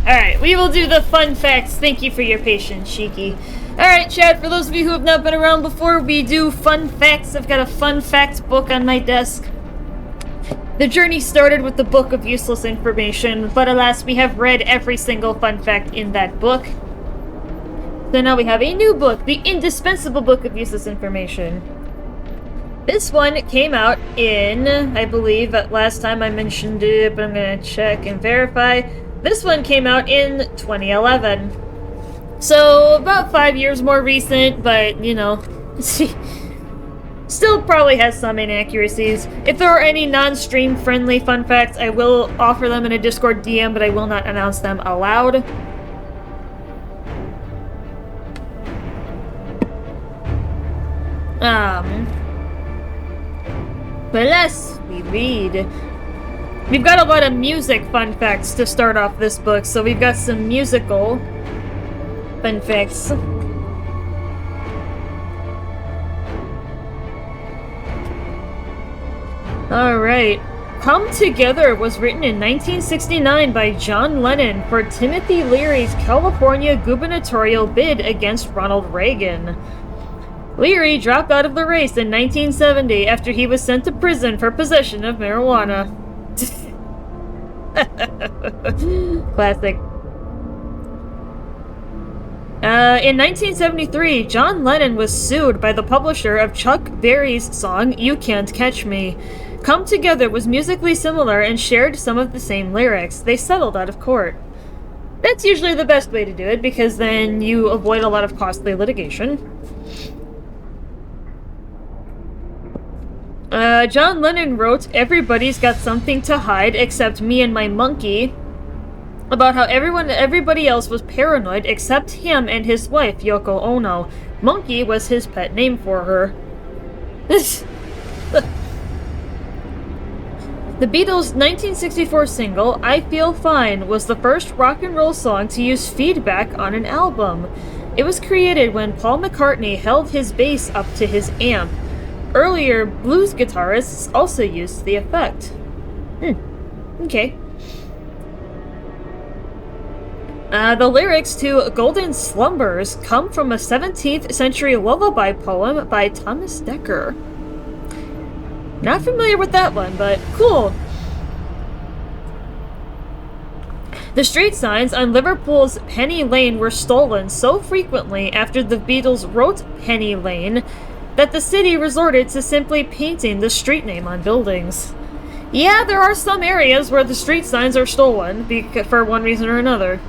Alright, we will do the fun facts. Thank you for your patience, Shiki. Alright, chat, for those of you who have not been around before, we do fun facts. I've got a fun facts book on my desk. The journey started with the Book of Useless Information, but alas, we have read every single fun fact in that book. So now we have a new book, the Indispensable Book of Useless Information. This one came out in, I believe, last time I mentioned it, but I'm gonna check and verify. This one came out in 2011. So, about 5 years more recent, but, you know, still probably has some inaccuracies. If there are any non-stream friendly fun facts, I will offer them in a Discord DM, but I will not announce them aloud. But let's read. We've got a lot of music fun facts to start off this book, so we've got some musical fun facts. Alright. Come Together was written in 1969 by John Lennon for Timothy Leary's California gubernatorial bid against Ronald Reagan. Leary dropped out of the race in 1970 after he was sent to prison for possession of marijuana. Classic. In 1973, John Lennon was sued by the publisher of Chuck Berry's song You Can't Catch Me. Come Together was musically similar and shared some of the same lyrics. They settled out of court. That's usually the best way to do it, because then you avoid a lot of costly litigation. John Lennon wrote Everybody's Got Something to Hide Except Me and My Monkey, about how everybody else was paranoid except him and his wife, Yoko Ono. Monkey was his pet name for her. The Beatles' 1964 single, I Feel Fine, was the first rock and roll song to use feedback on an album. It was created when Paul McCartney held his bass up to his amp. Earlier, blues guitarists also used the effect. Okay. The lyrics to Golden Slumbers come from a 17th century lullaby poem by Thomas Dekker. Not familiar with that one, but cool. The street signs on Liverpool's Penny Lane were stolen so frequently after the Beatles wrote Penny Lane that the city resorted to simply painting the street name on buildings. Yeah, there are some areas where the street signs are stolen for one reason or another.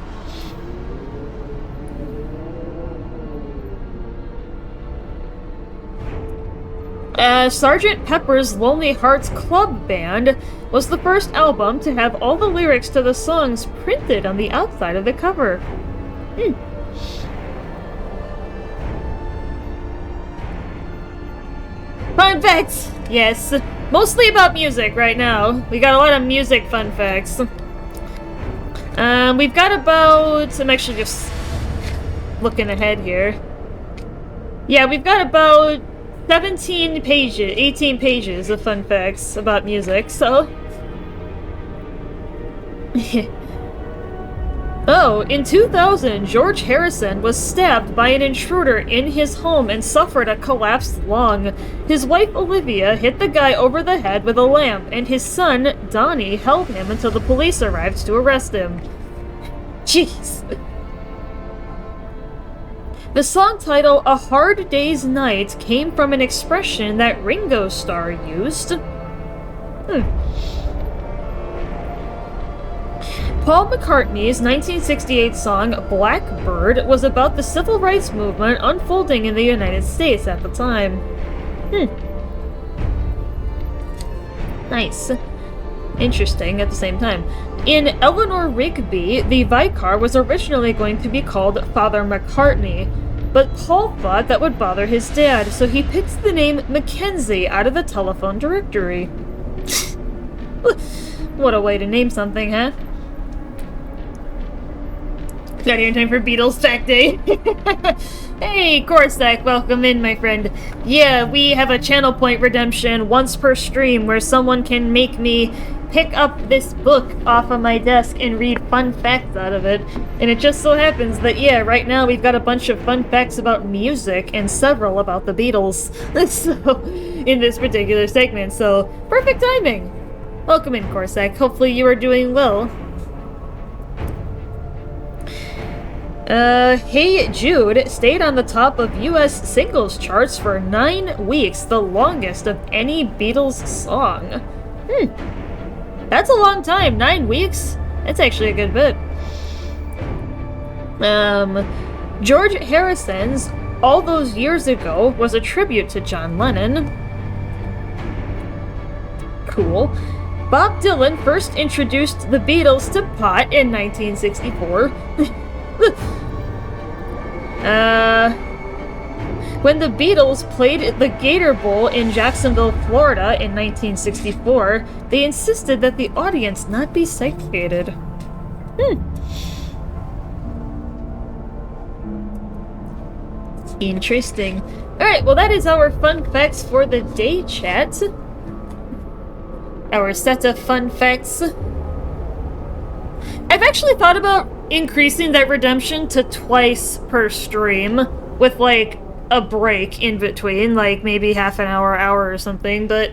Sgt. Pepper's Lonely Hearts Club Band was the first album to have all the lyrics to the songs printed on the outside of the cover. Fun facts! Yes, mostly about music right now. We got a lot of music fun facts. We've got about... I'm actually just looking ahead here. Yeah, we've got about 17 pages, 18 pages of fun facts about music, so... Oh, in 2000, George Harrison was stabbed by an intruder in his home and suffered a collapsed lung. His wife, Olivia, hit the guy over the head with a lamp, and his son, Donnie, held him until the police arrived to arrest him. Jeez. The song title, A Hard Day's Night, came from an expression that Ringo Starr used. Paul McCartney's 1968 song, Blackbird, was about the civil rights movement unfolding in the United States at the time. Nice. Interesting at the same time. In Eleanor Rigby, the Vicar was originally going to be called Father McCartney, but Paul thought that would bother his dad, so he picked the name Mackenzie out of the telephone directory. What a way to name something, huh? Got here in time for Beatles Fact Day. Hey, Corsac, welcome in, my friend. Yeah, we have a channel point redemption once per stream where someone can make me pick up this book off of my desk and read fun facts out of it. And it just so happens that, yeah, right now we've got a bunch of fun facts about music and several about the Beatles. So, in this particular segment, so perfect timing. Welcome in, Corsac. Hopefully you are doing well. Hey Jude stayed on the top of US singles charts for 9 weeks, the longest of any Beatles song. That's a long time, 9 weeks? That's actually a good bit. George Harrison's All Those Years Ago was a tribute to John Lennon. Cool. Bob Dylan first introduced the Beatles to pot in 1964. When the Beatles played the Gator Bowl in Jacksonville, Florida in 1964, they insisted that the audience not be segregated. Interesting. Alright, well that is our fun facts for the day, chat. Our set of fun facts. I've actually thought about increasing that redemption to twice per stream with like a break in between, like maybe half an hour or something, but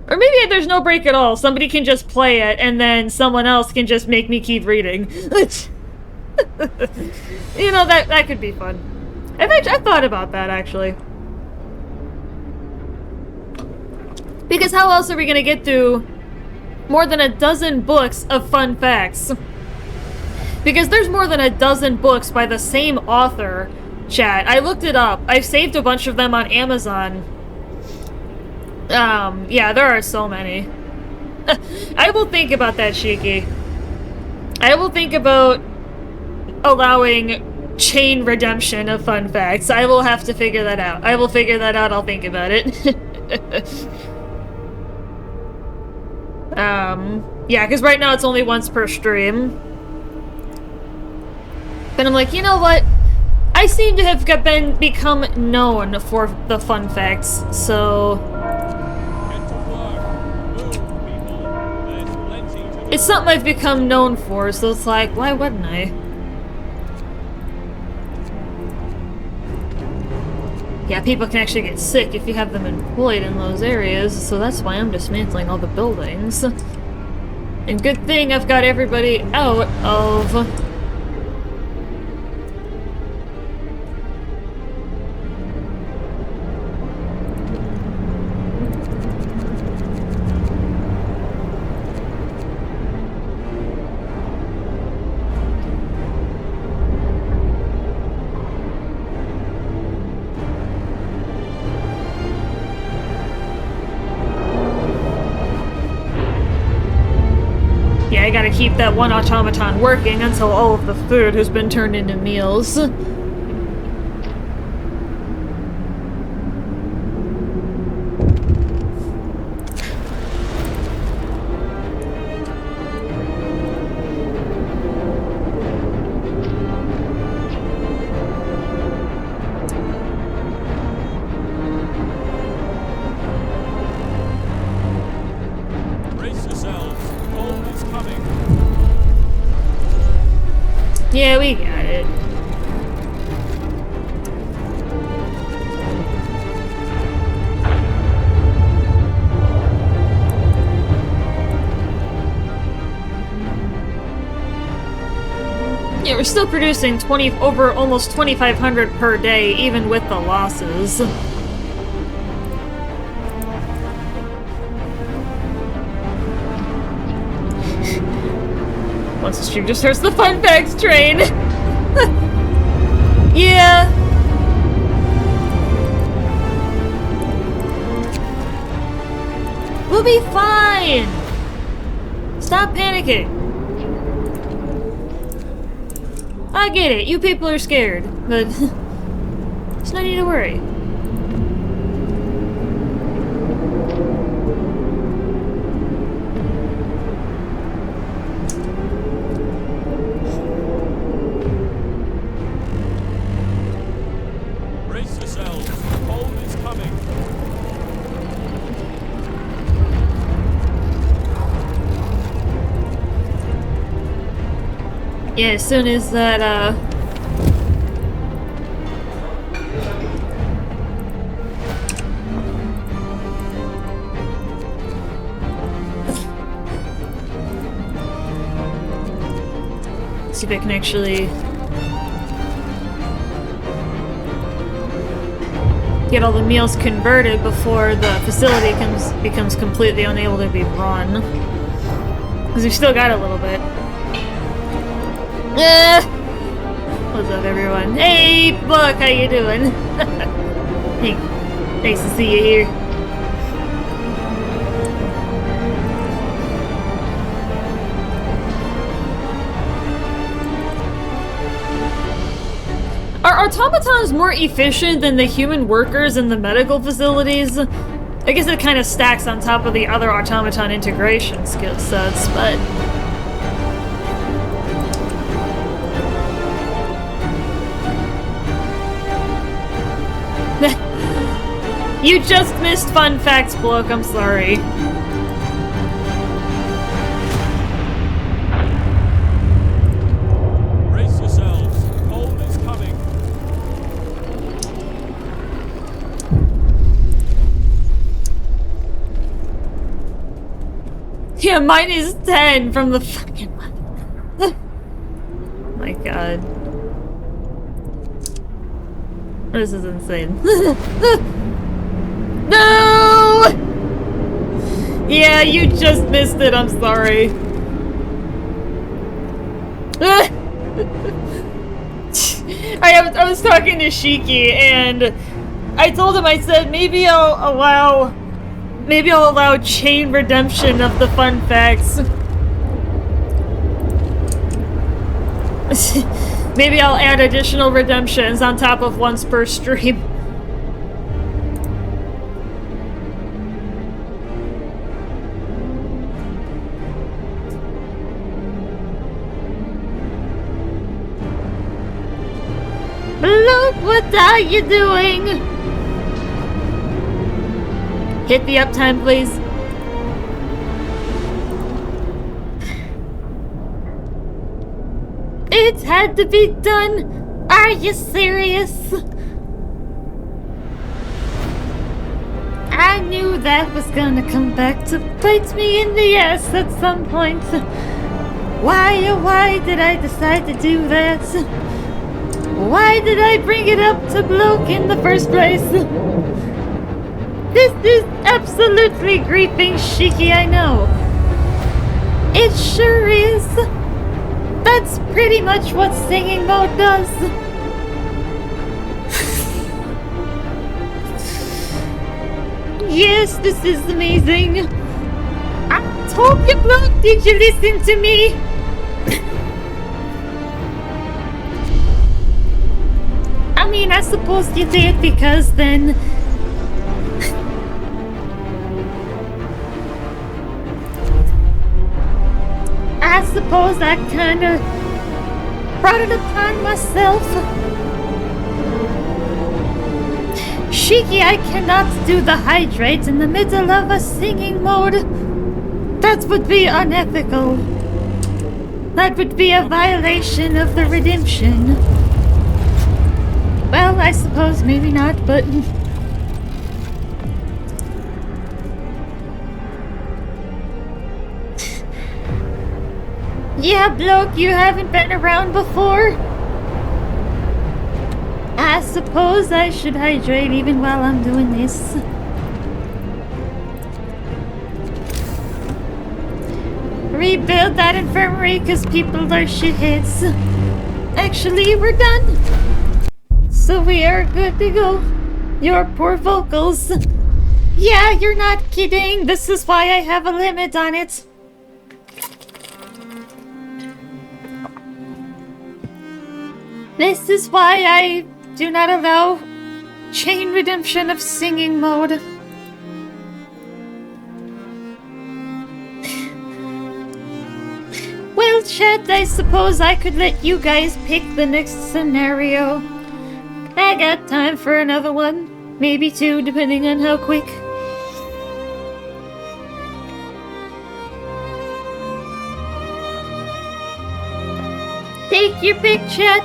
or maybe there's no break at all. Somebody can just play it and then someone else can just make me keep reading. You know, that could be fun. I've thought about that actually. Because how else are we gonna get through more than a dozen books of fun facts? Because there's more than a dozen books by the same author, chat. I looked it up. I've saved a bunch of them on Amazon. Yeah, there are so many. I will think about that, Shiki. I will think about allowing chain redemption of fun facts. I will have to figure that out. I will figure that out. I'll think about it. Yeah, because right now it's only once per stream. But I'm like, you know what? I seem to have become known for the fun facts, so it's something I've become known for, so it's like, why wouldn't I? Yeah, people can actually get sick if you have them employed in those areas, so that's why I'm dismantling all the buildings. And good thing I've got everybody out of... Yeah, I gotta keep that one automaton working until all of the food has been turned into meals. Yeah, we got it. Yeah, we're still producing over almost 2,500 per day, even with the losses. Once the stream just starts the fun facts train. Yeah. We'll be fine. Stop panicking. I get it. You people are scared, but there's no need to worry. Yeah, as soon as that, see if I can actually get all the meals converted before the facility becomes completely unable to be run. Because we've still got a little bit. What's up, everyone? Hey, Buck, how you doing? Hey, nice to see you here. Are automatons more efficient than the human workers in the medical facilities? I guess it kind of stacks on top of the other automaton integration skill sets, but... You just missed fun facts, Bloke, I'm sorry. Brace yourselves. Cold is coming. Yeah, mine is 10 from the fucking one. My god. This is insane. No! Yeah, you just missed it, I'm sorry. I was talking to Shiki and I told him, I said, maybe I'll allow chain redemption of the fun facts. Maybe I'll add additional redemptions on top of once per stream. Look, what are you doing? Hit the uptime, please. It had to be done. Are you serious? I knew that was gonna come back to bite me in the ass at some point. Why, oh why did I decide to do that? Why did I bring it up to Bloke in the first place? This is absolutely griefing Shiki, I know. It sure is. That's pretty much what singing mode does. Yes, this is amazing. I told you, Bloke, did you listen to me? I mean, I suppose you did, because then... I suppose I kinda brought it upon myself. Shiki, I cannot do the hydrate in the middle of a singing mode. That would be unethical. That would be a violation of the redemption. Well, I suppose maybe not, but... Yeah, Bloke, you haven't been around before? I suppose I should hydrate even while I'm doing this. Rebuild that infirmary because people are shitheads. Actually, we're done. So we are good to go. Your poor vocals. Yeah, you're not kidding. This is why I have a limit on it. This is why I do not allow chain redemption of singing mode. Well, chat, I suppose I could let you guys pick the next scenario. I got time for another one. Maybe two, depending on how quick. Take your pick, chat.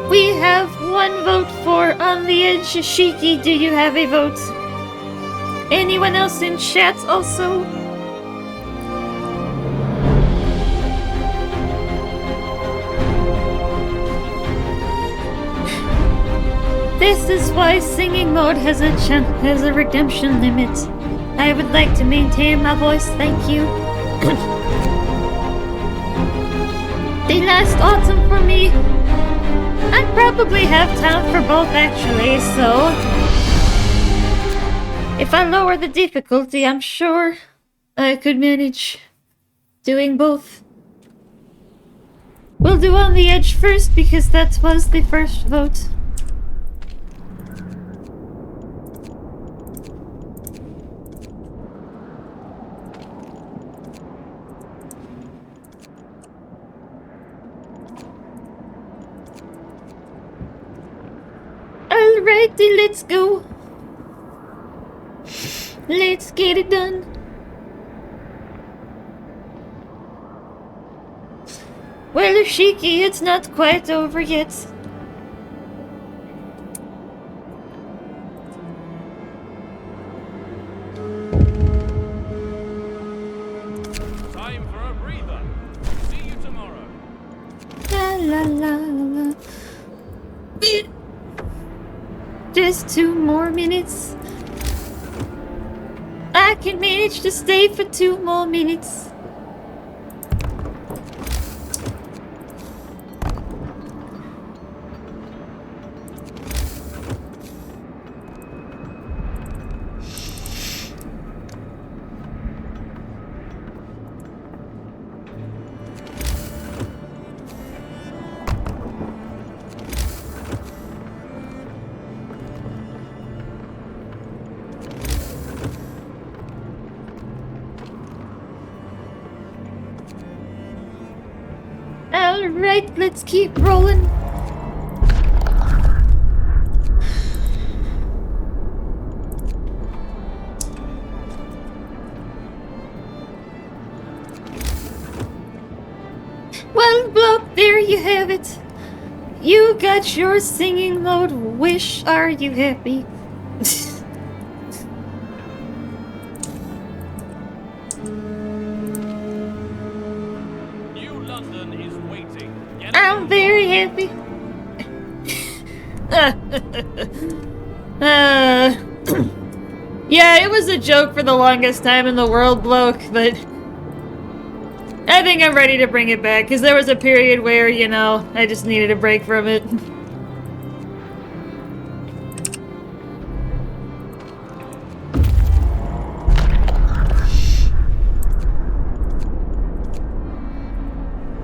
We have one vote for On the Edge. Shiki, do you have a vote? Anyone else in chat also? This is why singing mode has a redemption limit. I would like to maintain my voice, thank you. The last autumn for me. I'd probably have time for both actually, so if I lower the difficulty, I'm sure I could manage doing both. We'll do On the Edge first because that was the first vote. Alrighty, let's go. Let's get it done. Well, Shiki, it's not quite over yet. Time for a breather. See you tomorrow. La la la la. Just 2 more minutes. I can manage to stay for 2 more minutes. Alright, let's keep rolling. Well, Block, there you have it. You got your singing mode wish. Are you happy? I'm very happy. Yeah, it was a joke for the longest time in the world, Bloke, but I think I'm ready to bring it back, because there was a period where, you know, I just needed a break from it.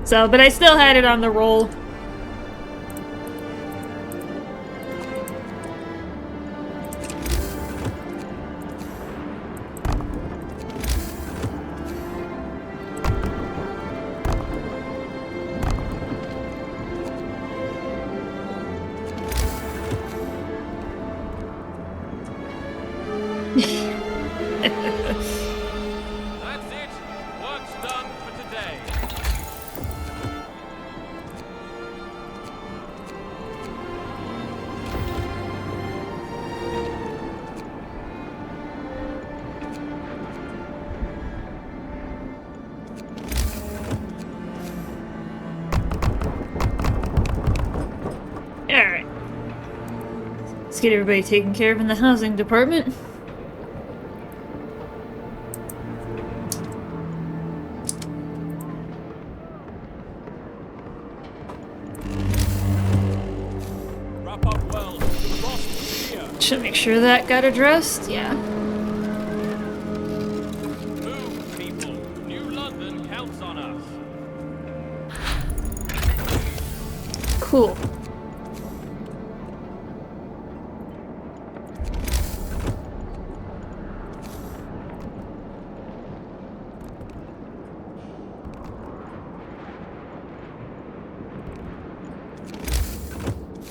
So, but I still had it on the roll. That's it. Work's done for today. Alright. Let's get everybody taken care of in the housing department. Wrap up well. The frost is here. Should make sure that got addressed, yeah. Move, people. New London counts on us. Cool.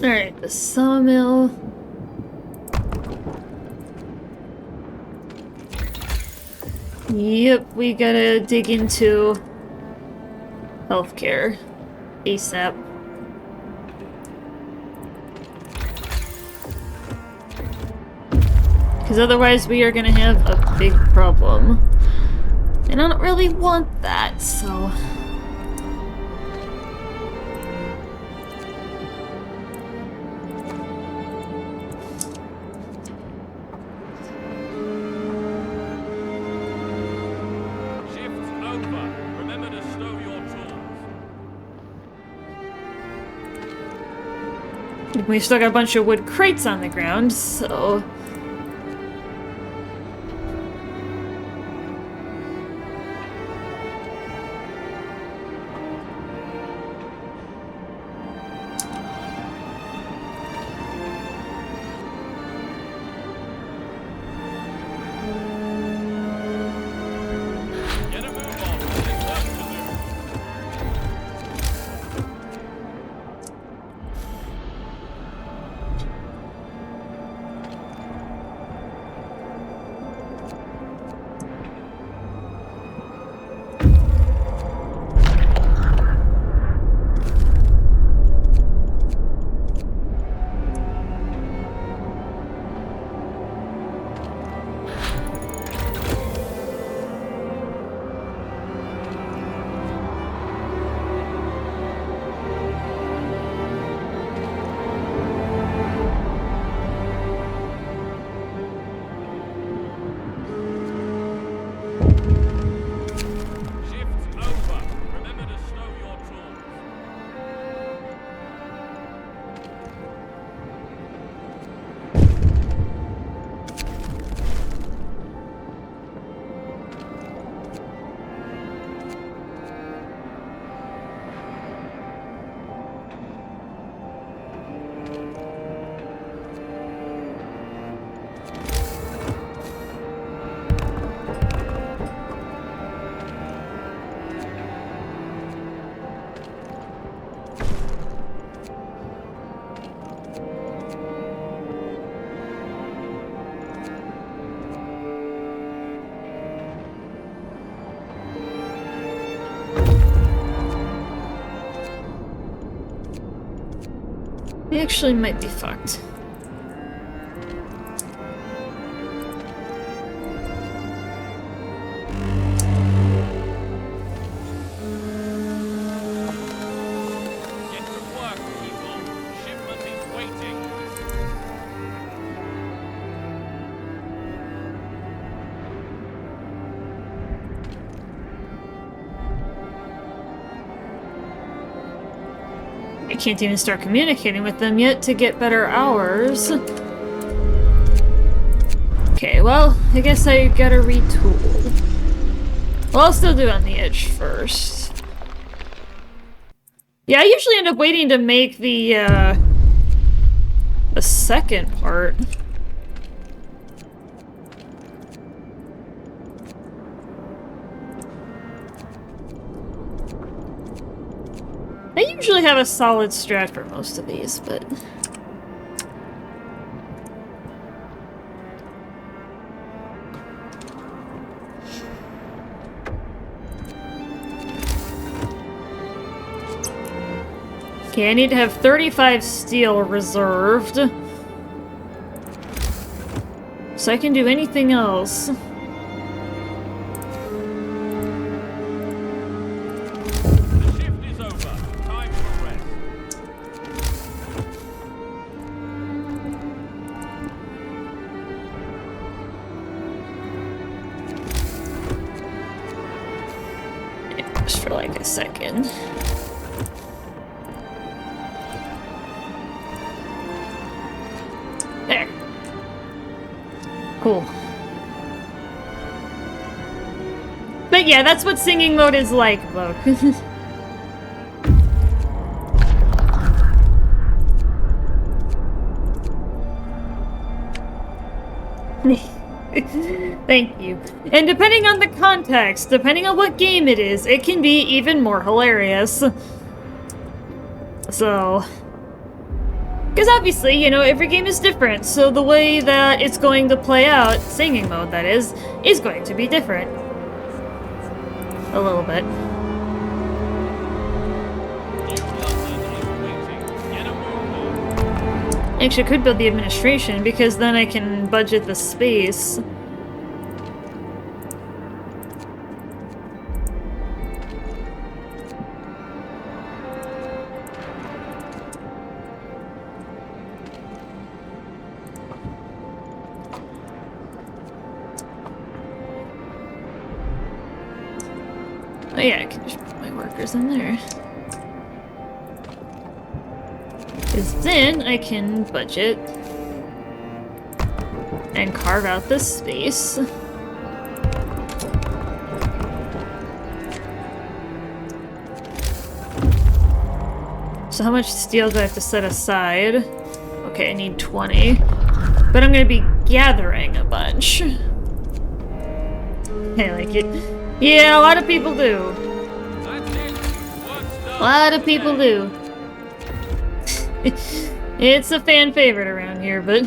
Alright, the sawmill. Yep, we gotta dig into healthcare ASAP. Because otherwise we are gonna have a big problem. And I don't really want that, so... Shift's over. Remember to stow your tools. We've still got a bunch of wood crates on the ground, so... Get a move on. There's work to do. Shift's over. Remember to stow your tools. We actually might be fucked. Get to work, people. Shipment is waiting. I can't even start communicating with them yet to get better hours. Okay, well, I guess I gotta retool. Well, I'll still do on the edge first. Yeah, I usually end up waiting to make the second part. I usually have a solid strat for most of these, but... Okay, I need to have 35 steel reserved. So I can do anything else. The shift is over. Time for rest. Just for like a second. There. Cool. But yeah, that's what singing mode is like, look. Thank you. And depending on the context, depending on what game it is, it can be even more hilarious. So... Because obviously, you know, every game is different, so the way that it's going to play out, singing mode that is going to be different. A little bit. Actually, I could build the administration, because then I can budget the space. Oh yeah, I can just put my workers in there. Because then I can budget and carve out the space. So how much steel do I have to set aside? Okay, I need 20. But I'm gonna be gathering a bunch. I like it. Yeah, a lot of people do. A lot of people do. It's a fan favorite around here, but...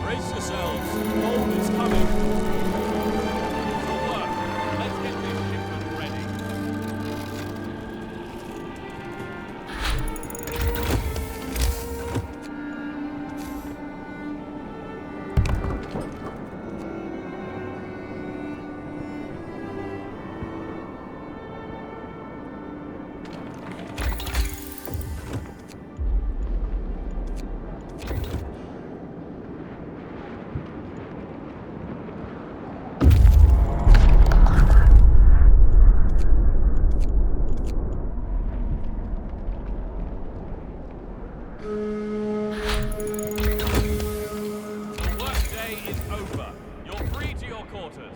Brace yourselves. Gold is coming. To work. Let's get this shipment ready. The workday is over. You're free to your quarters.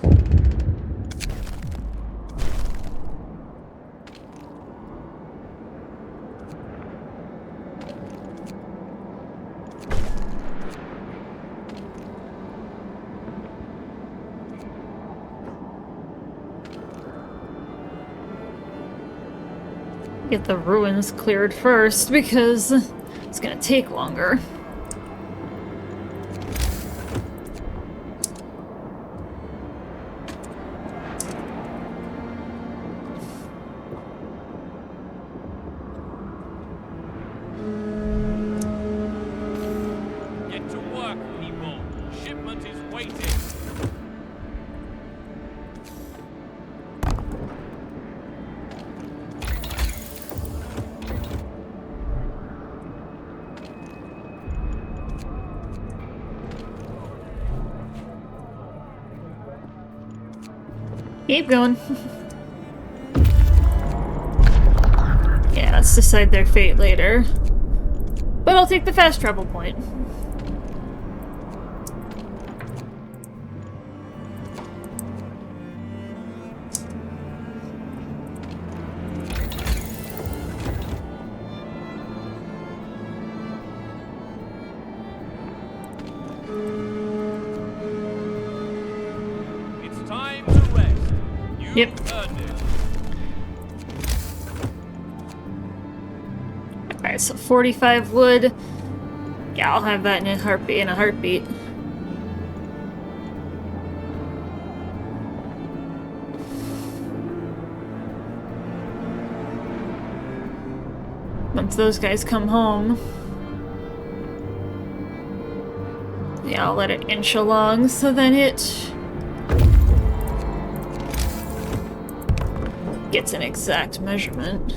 Get the ruins cleared first, because it's gonna take longer. Get to work, people. Shipment is waiting. Keep going. Yeah, let's decide their fate later. But I'll take the fast travel point. It's time to rest. You've Yep. earned it. Alright, so 45 wood. Yeah, I'll have that in a heartbeat. Once those guys come home. Yeah, I'll let it inch along so then it gets an exact measurement.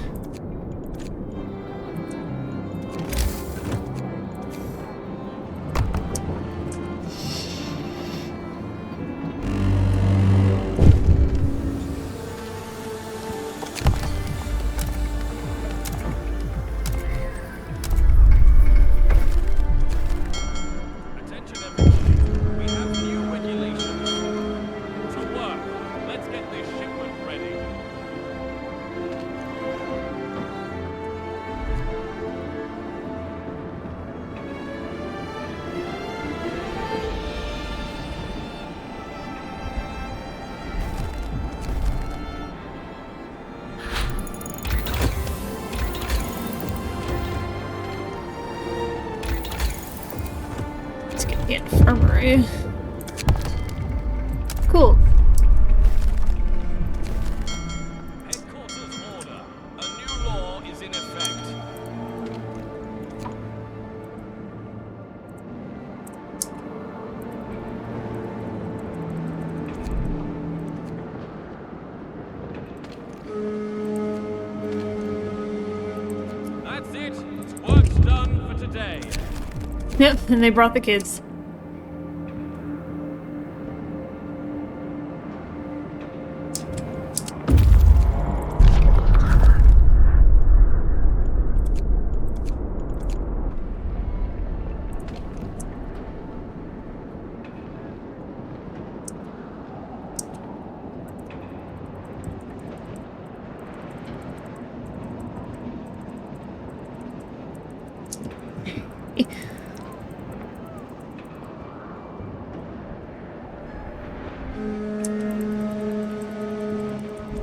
The infirmary. Cool. Headquarters order. A new law is in effect. That's it. Work's done for today. Yep, and they brought the kids.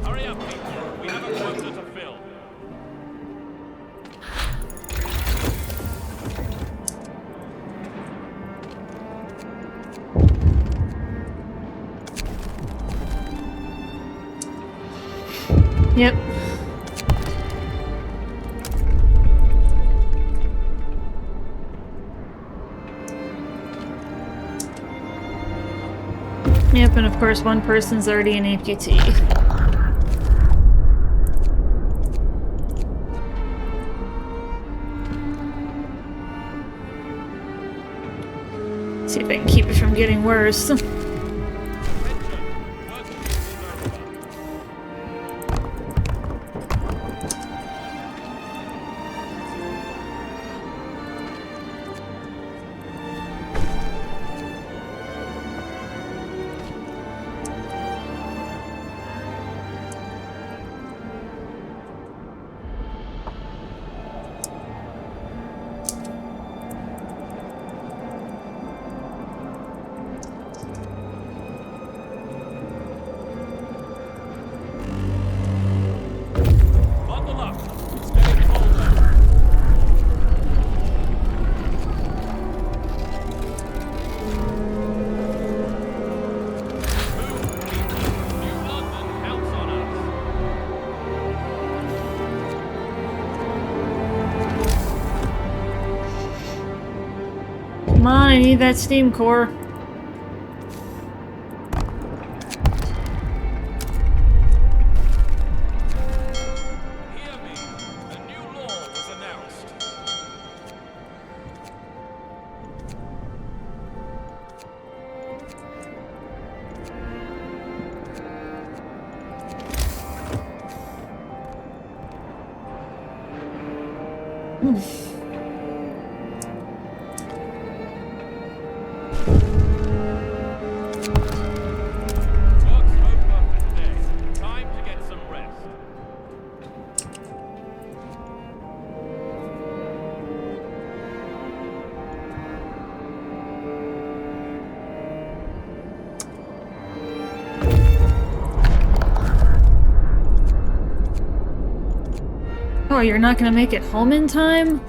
Hurry up, people. We have a quota to fill. Yep. Yep, and of course one person's already an amputee. See if I can keep it from getting worse. Buckle up. It's getting colder. New London counts on us. Come on, I need that steam core. Hear me. A new law was announced. Work's over for today. Time to get some rest. Oh, you're not gonna make it home in time?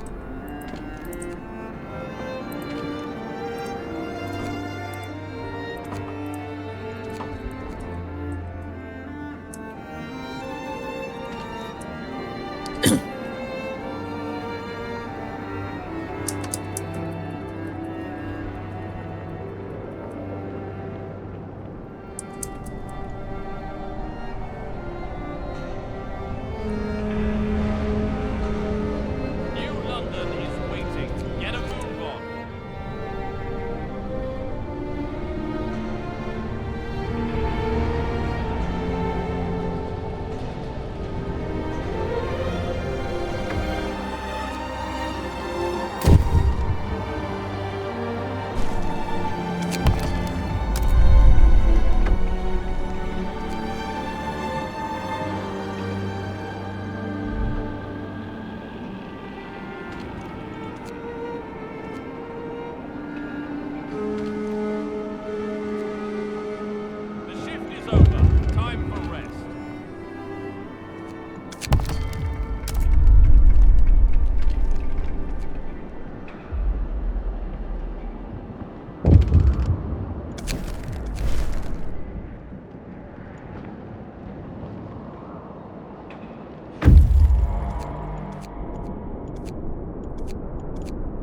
New London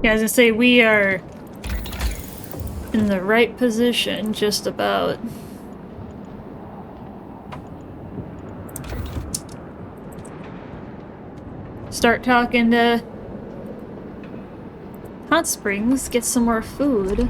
Yeah, as I say, we are in the right position, just about. Start talking to Hot Springs, get some more food.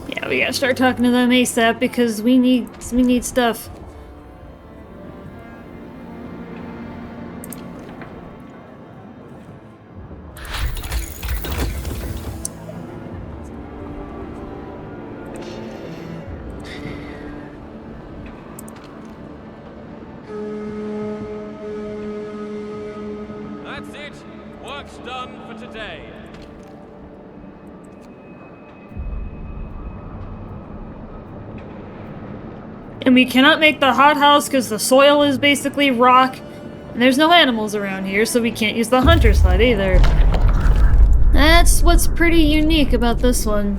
Yeah, we gotta start talking to them ASAP because we need stuff. That's it. Work's done for today. And we cannot make the hothouse because the soil is basically rock. And there's no animals around here, so we can't use the hunter sled either. That's what's pretty unique about this one.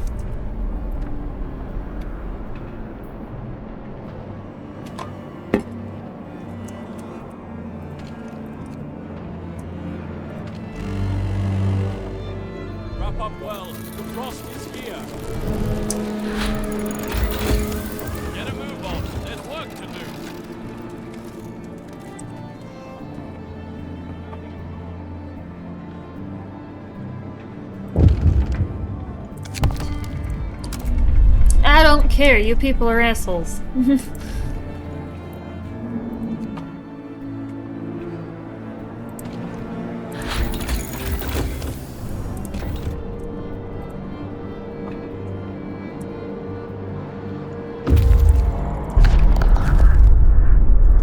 Wrap up well. The frost is here. Get a move on. There's work to do. I don't care, you people are assholes.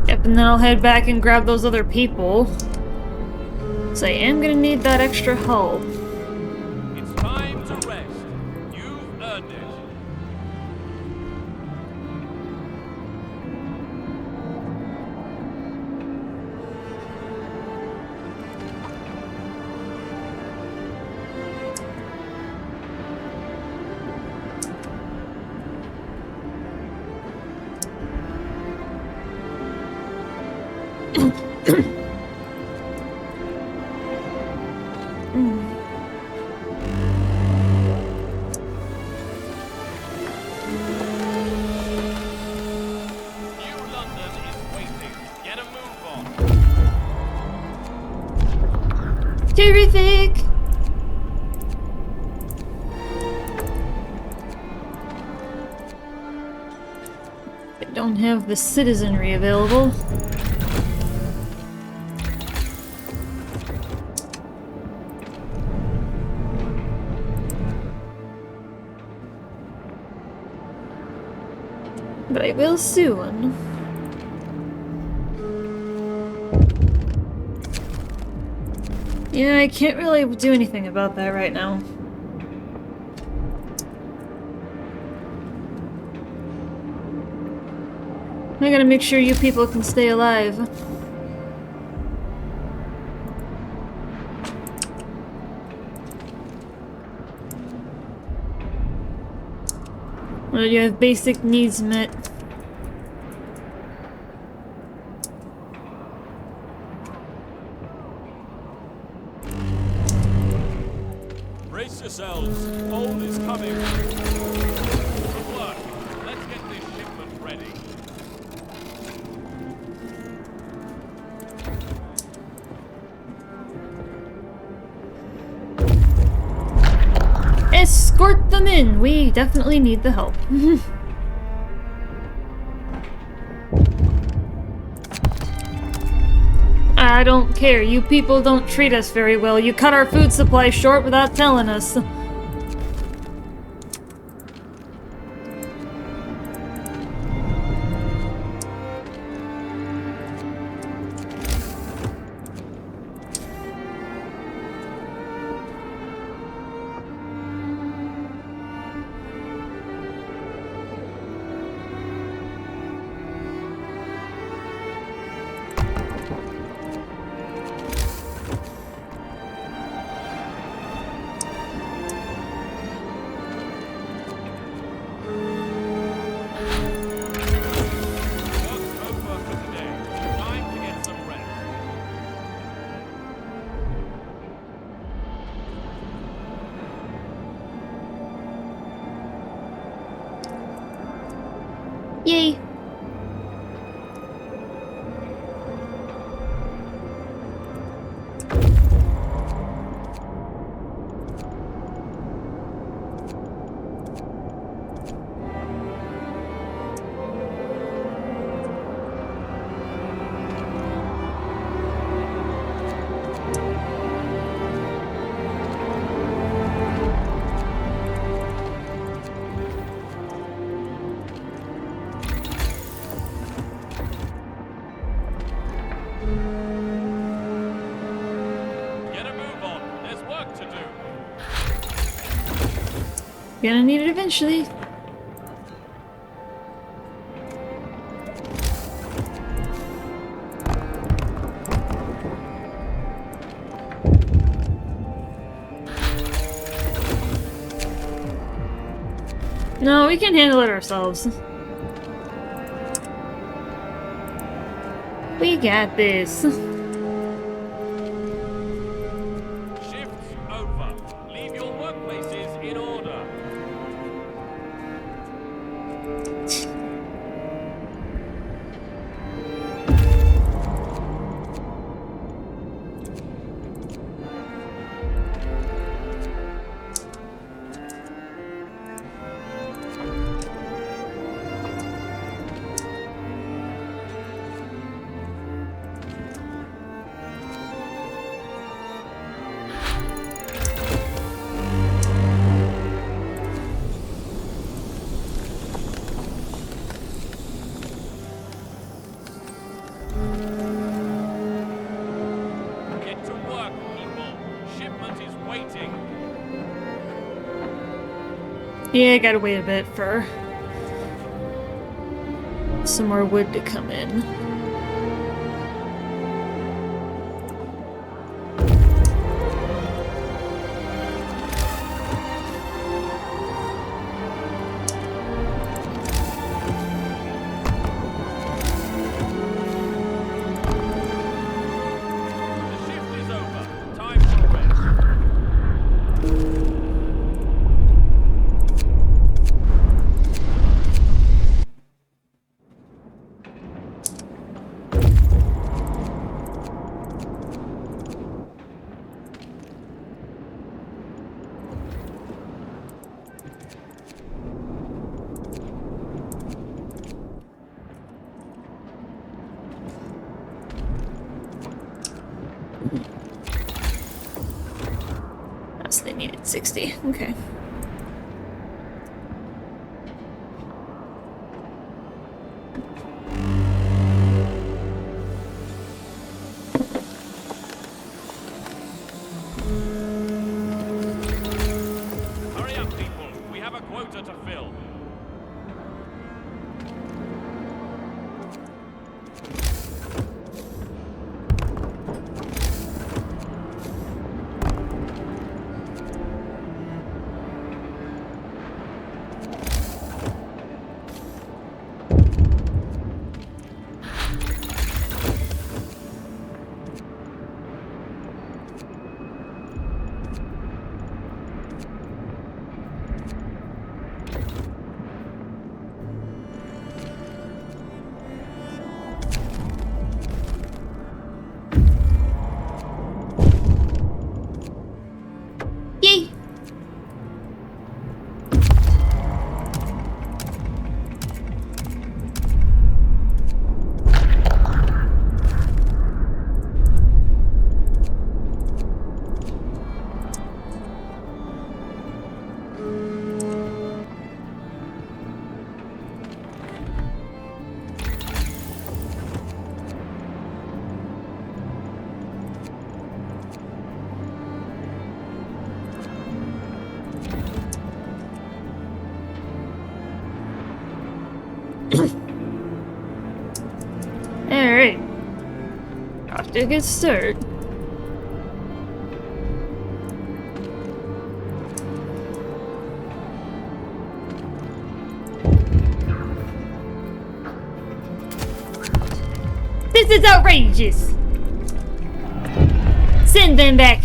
Yep, and then I'll head back and grab those other people. So I am gonna need that extra help. It's time to rest. You've earned it. New London is waiting. Get a move on. Terrific! I don't have the citizenry available. But I will soon. Yeah, I can't really do anything about that right now. I gotta make sure you people can stay alive. Well, you have basic needs met. Brace yourselves. Hold is coming. Good work. Let's get this shipment ready. Escort them in! We definitely need the help. I don't care. You people don't treat us very well. You cut our food supply short without telling us. Yay! Get a move on. There's work to do. Gonna need it eventually. No, we can handle it ourselves. We got this. Shift's over. Leave your workplaces in order. Get to work, people. Shipment is waiting. Yeah, gotta wait a bit for some more wood to come in. The shift is over. Time for rest. Oh, so they needed 60. Okay. Hurry up, people. We have a quota to fill. Yay! Alright. Off to a good start. This is outrageous! Send them back!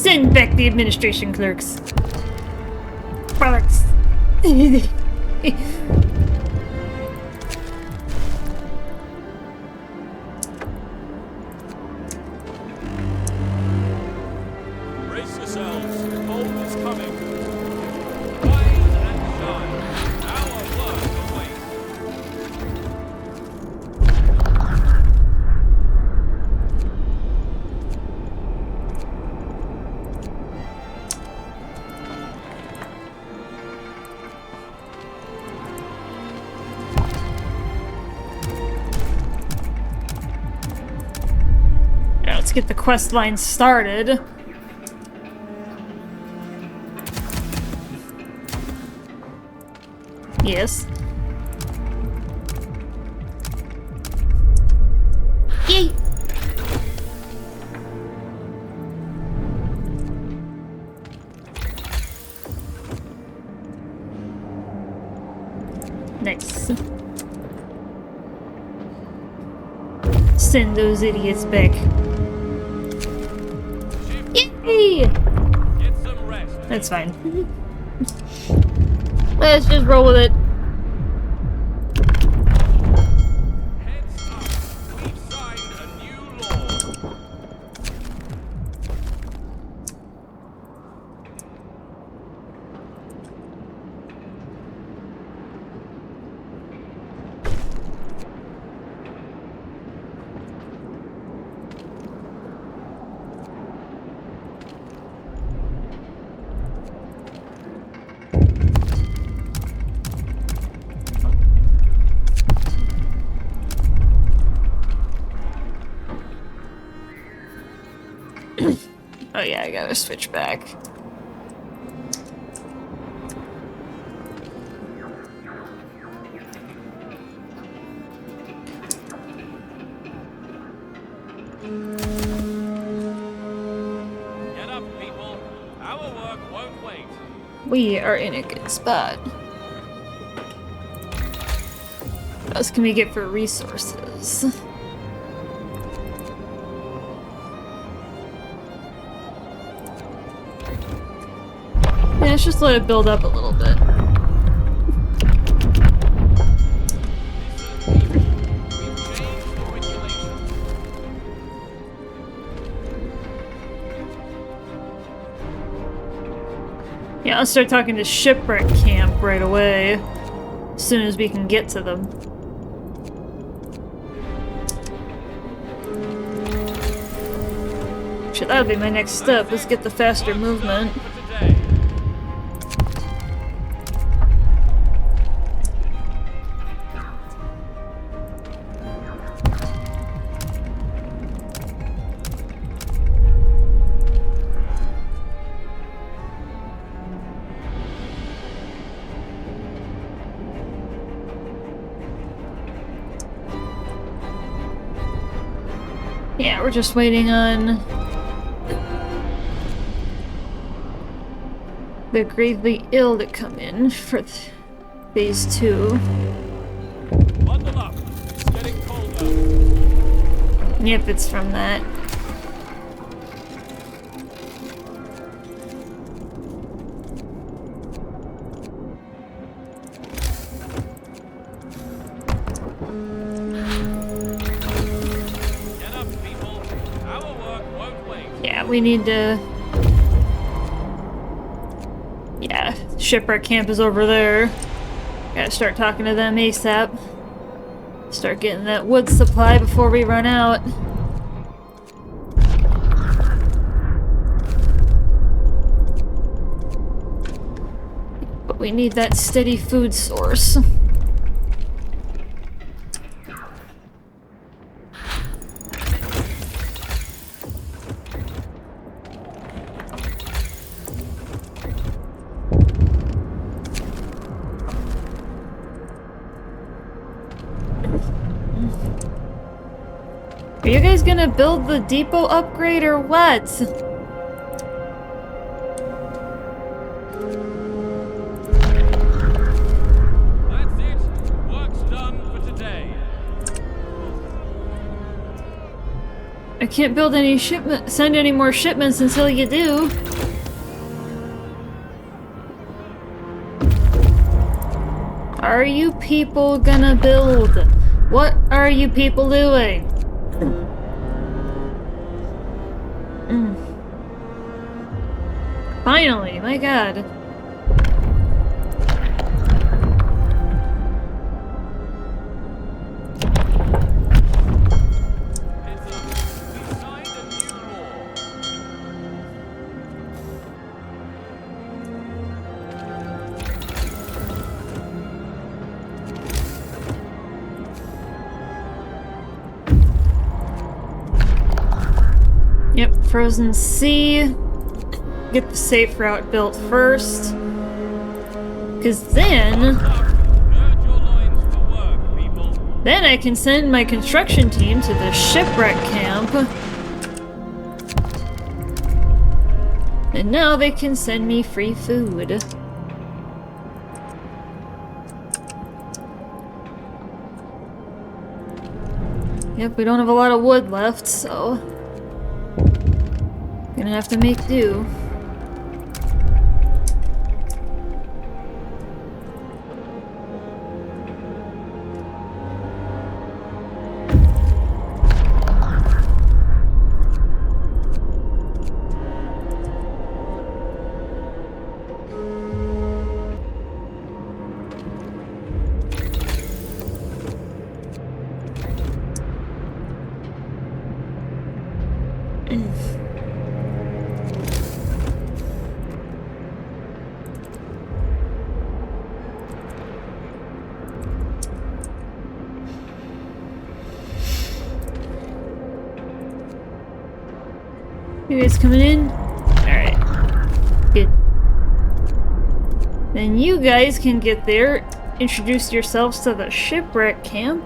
Send back the administration clerks. Clerks. Brace yourselves. Cold is coming. Rise and shine. Our work awaits. Now let's get the quest line started. Yes. Yay! Nice. Send those idiots back. Yay! Get some rest. That's fine. Let's just roll with it. Heads up. We've signed a new law. Oh yeah, I gotta switch back. Get up, people. Our work won't wait. We are in a good spot. What else can we get for resources? Yeah, let's just let it build up a little bit. Yeah, I'll start talking to Shipwreck Camp right away, as soon as we can get to them. Shit, that'll be my next step. Let's get the faster movement. For today. Yeah, we're just waiting on the gravely ill to come in for phase 2. Bundle up. It's getting colder. Yep, it's from that. Get up, people. Our work won't wait. Yeah, we need to... Yeah, Shipwreck Camp is over there. Gotta start talking to them ASAP. Start getting that wood supply before we run out. But we need that steady food source. Are you guys gonna build the depot upgrade or what? That's it. Work's done for today. I can't build any send any more shipments until you do. Are you people gonna build? What are you people doing? Finally, my god. Yep, Frozen Sea. Get the safe route built first. Cause then I can send my construction team to the shipwreck camp. And now they can send me free food. Yep, we don't have a lot of wood left, so gonna have to make do. You guys coming in? Alright. Good. Then you guys can get there, introduce yourselves to the shipwreck camp.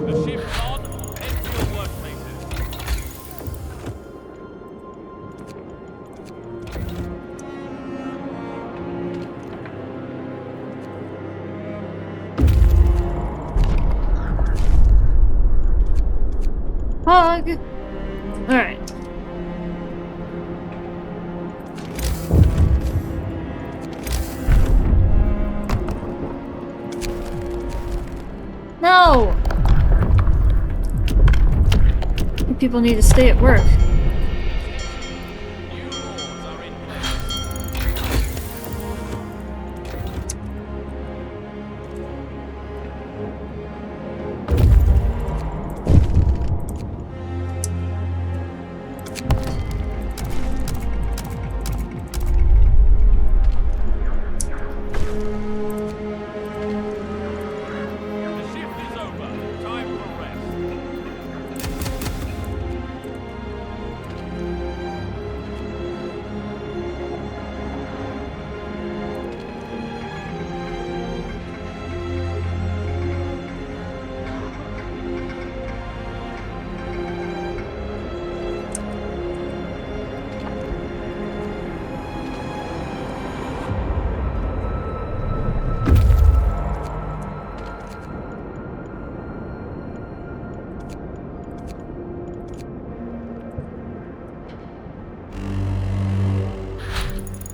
The ship's on. Head to your workplaces. Hug! Alright. No! You people need to stay at work. New laws are in place. The shift is over. Time for rest.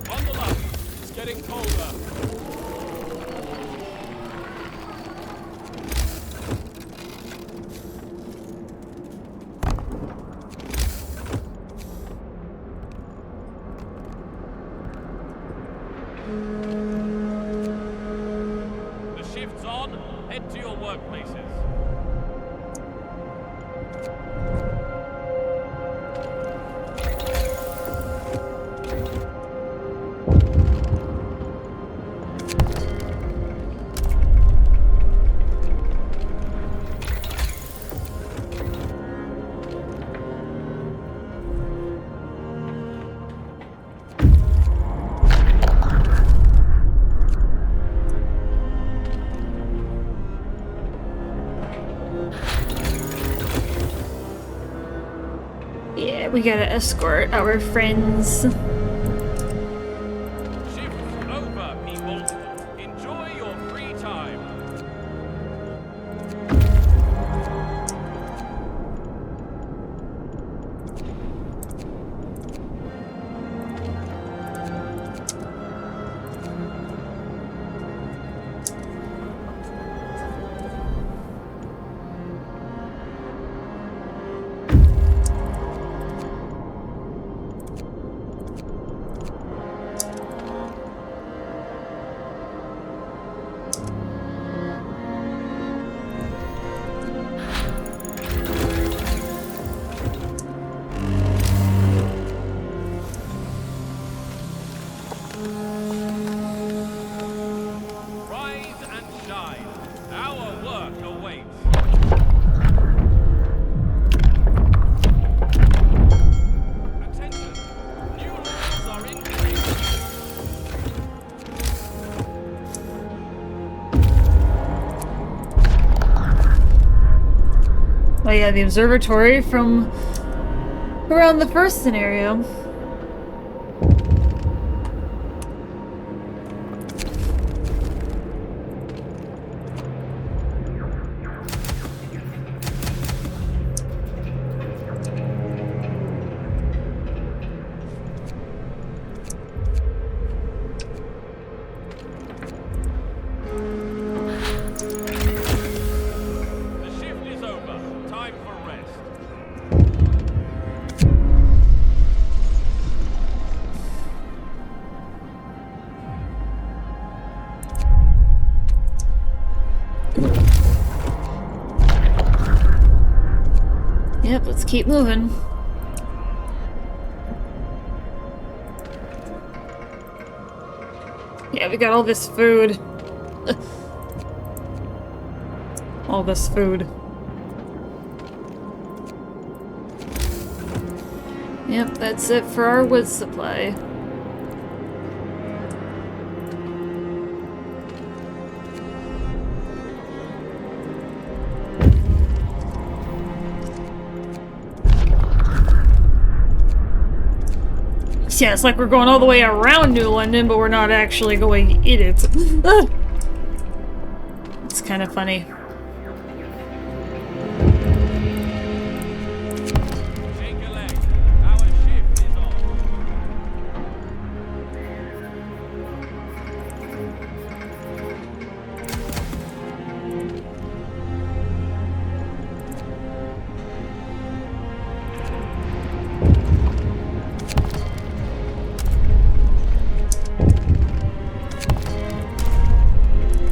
Bundle up. It's getting colder. The shift's on. Head to your workplaces. Yeah, we gotta escort our friends. Shift's over, people. Enjoy your free time. Rise and shine. Our work awaits. Attention. New rules are in place. Oh yeah, the observatory from around the first scenario. The shift is over. Time for rest. Yep, let's keep moving. Yeah, we got all this food. All this food. Yep, that's it for our wood supply. Yeah, it's like we're going all the way around New London, but we're not actually going in it. It's kind of funny. Take a leg. Our shift is on.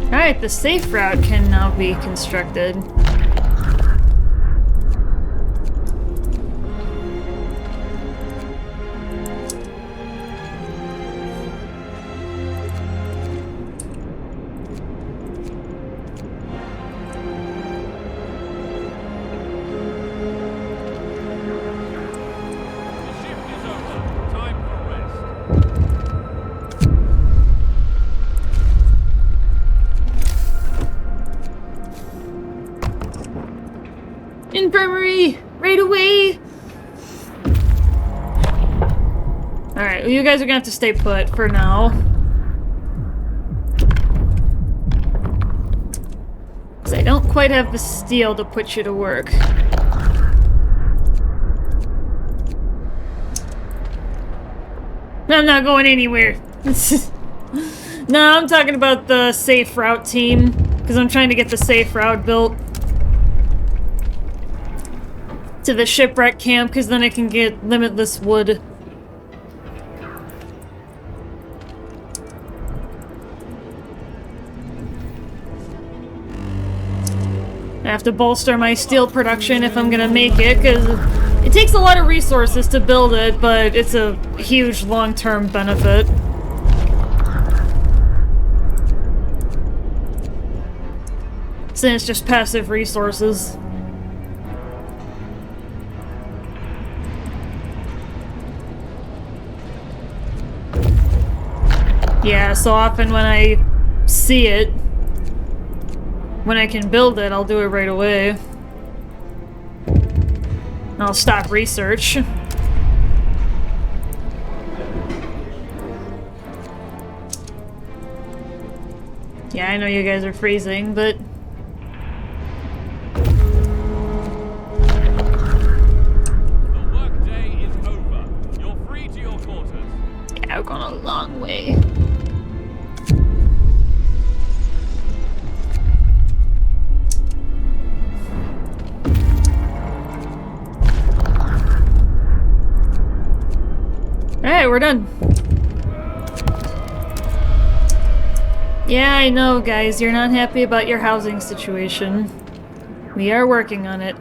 Alright, the safe route can now be constructed. The shift is over. Time for rest. Infirmary! Right away! Alright, well, you guys are gonna have to stay put for now. Because I don't quite have the steel to put you to work. I'm not going anywhere. No, I'm talking about the safe route team. Because I'm trying to get the safe route built to the shipwreck camp, because then I can get limitless wood. I have to bolster my steel production if I'm gonna make it, because it takes a lot of resources to build it, but it's a huge long-term benefit. So it's just passive resources. Yeah, so often when I see it, when I can build it, I'll do it right away. And I'll stop research. Yeah, I know you guys are freezing, but... The workday is over. You're free to your quarters. Yeah, we're going a long way. Alright, we're done. Yeah, I know, guys. You're not happy about your housing situation. We are working on it.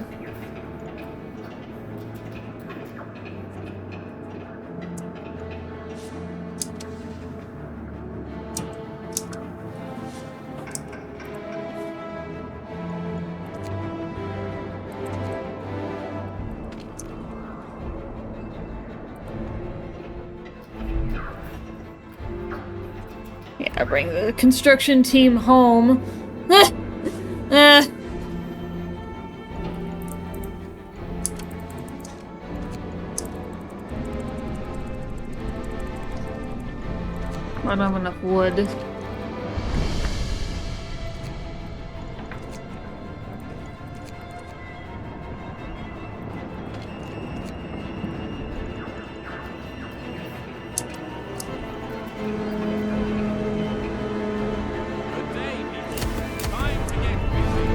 Yeah, bring the construction team home. I don't have enough wood. Good day, people. Time to get busy.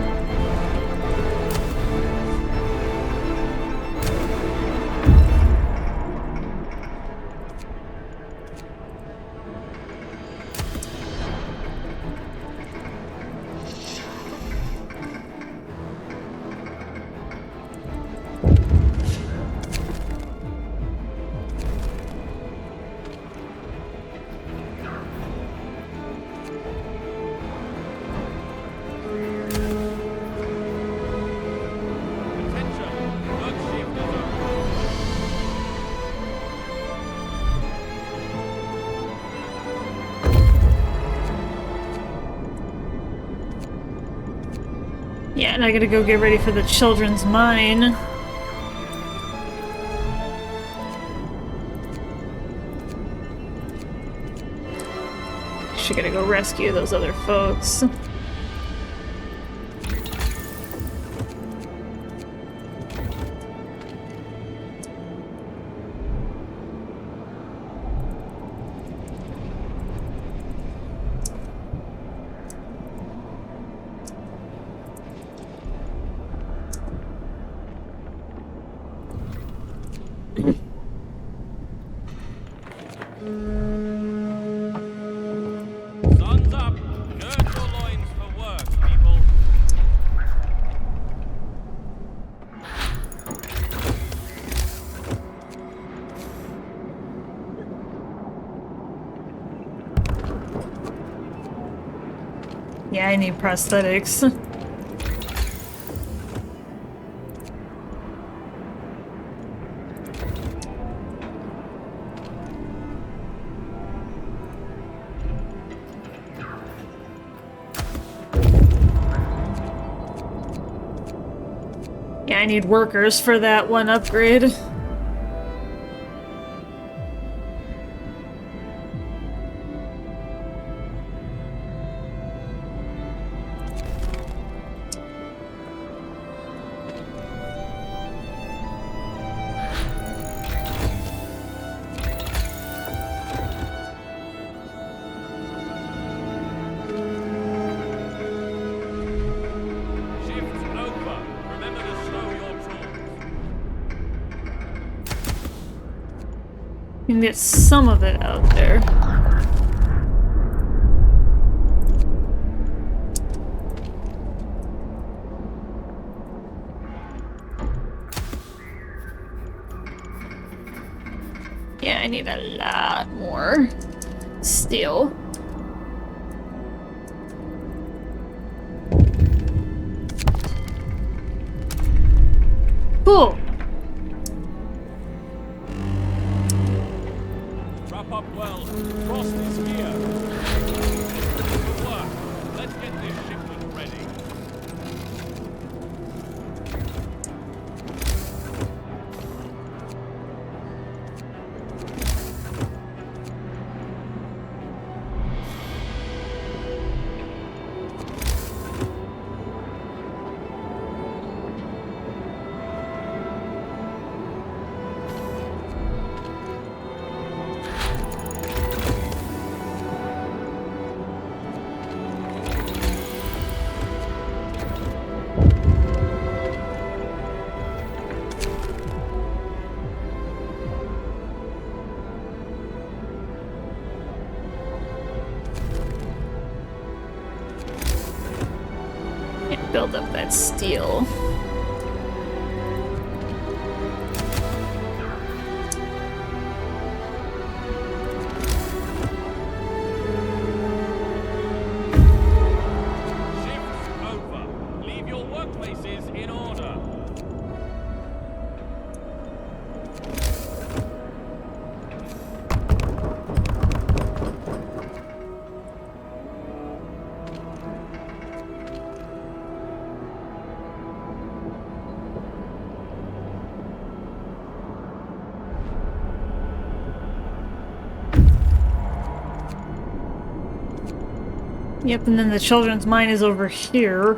Attention. Work shift is over. Yeah, and I gotta go get ready for the children's mine. She gotta go rescue those other folks. Sun's up. Gird your loins for work, people. Yeah, I need prosthetics. Yeah, I need workers for that one upgrade. Shift's over. Remember to stow your tools. You can get some of it out there. Yeah, I need a lot more steel. Cool. Wrap up well. Frost is here. Good work. Let's get this shipment ready. build up that steel. Shifts over. Leave your workplaces in order. Yep, and then the children's mine is over here.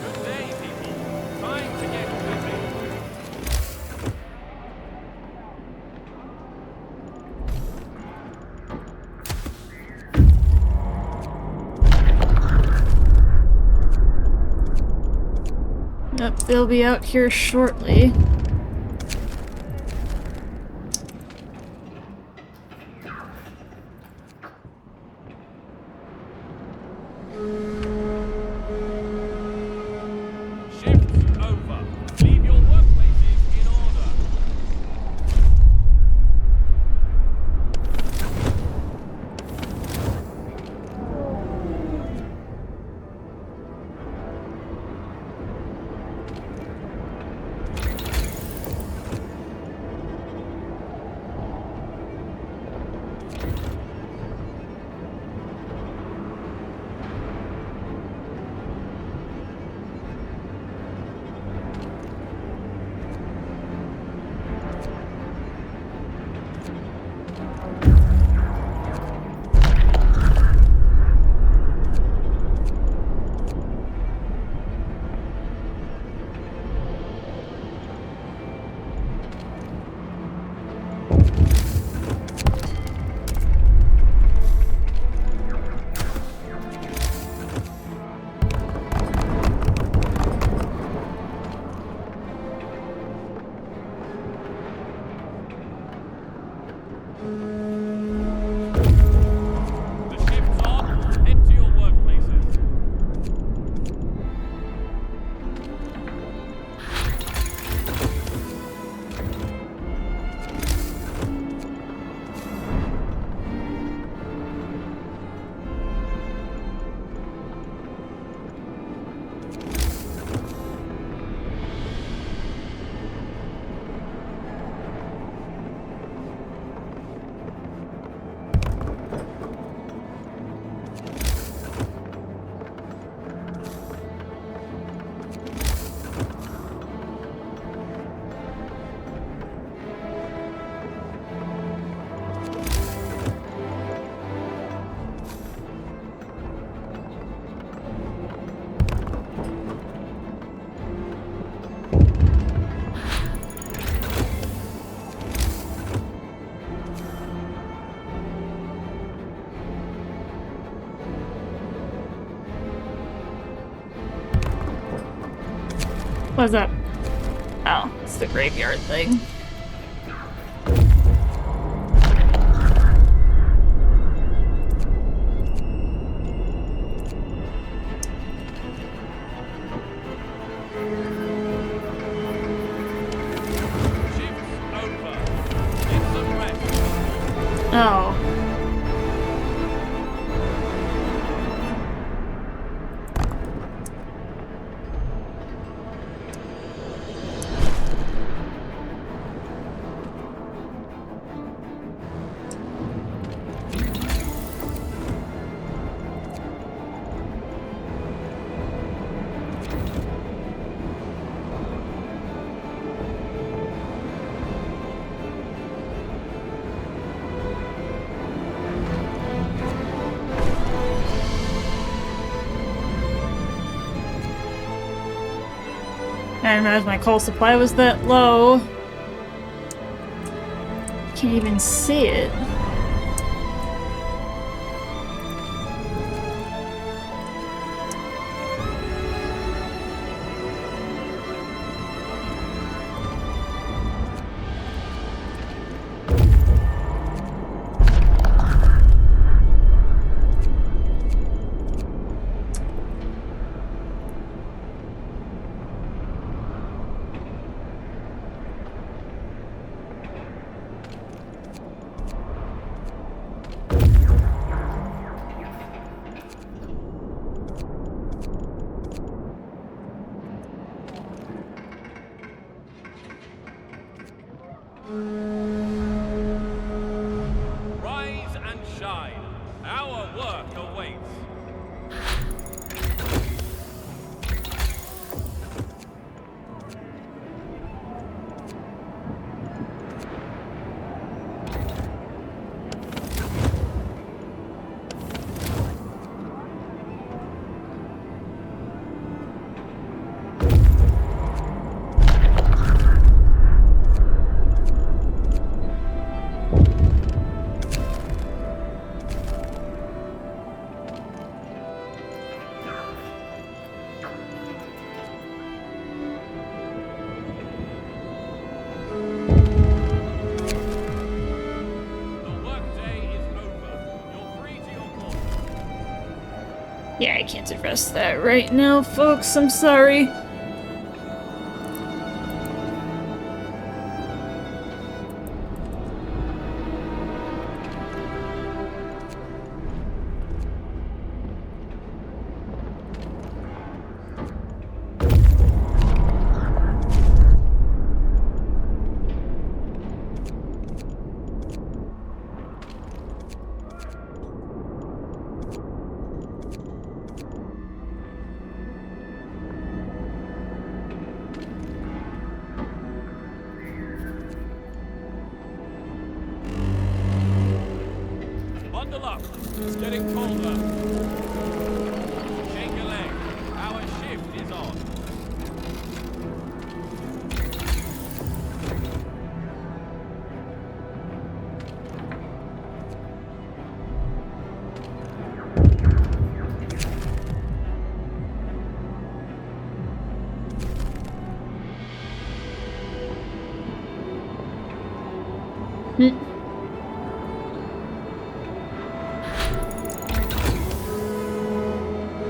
Good day, people. Time to get busy. Yep, they'll be out here shortly. Shifts over. Leave your workplaces in order. The shift's on. Head to your workplaces. What's up? Oh, it's the graveyard thing. Shifts over. Get some rest. Oh. I didn't realize my coal supply was that low. Can't even see it. Rise and shine. Our work awaits. Yeah, I can't address that right now, folks. I'm sorry. Bundle up. It's getting colder. Shake a leg. Our shift is on.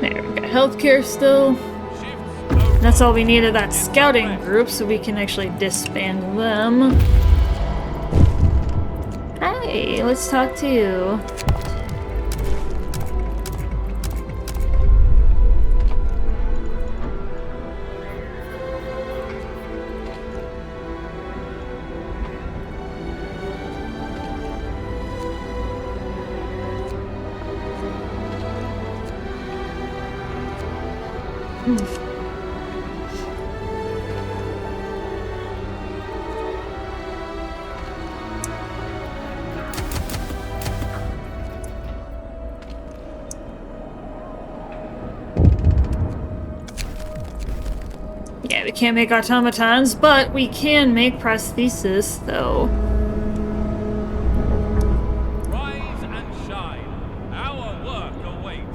There, we got healthcare still. That's all we need of that scouting group, so we can actually disband them. Hi, let's talk to you. Yeah, we can't make automatons, but we can make prosthesis, though. Rise and shine. Our work awaits.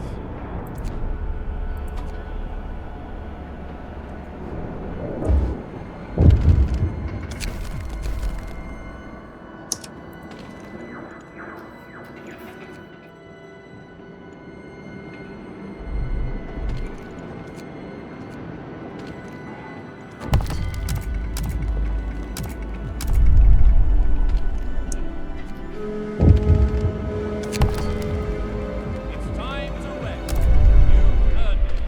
It's time to rest. You've earned it.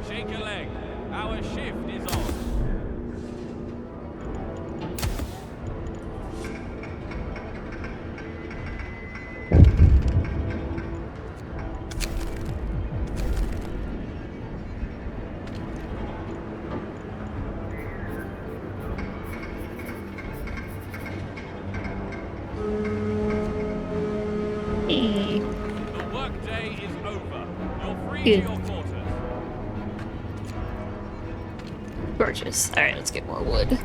Shake a leg. Our shift is on. Hey. The workday is over. You're free Good. to your quarters. Gorgeous. Alright, let's get more wood.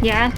Yeah?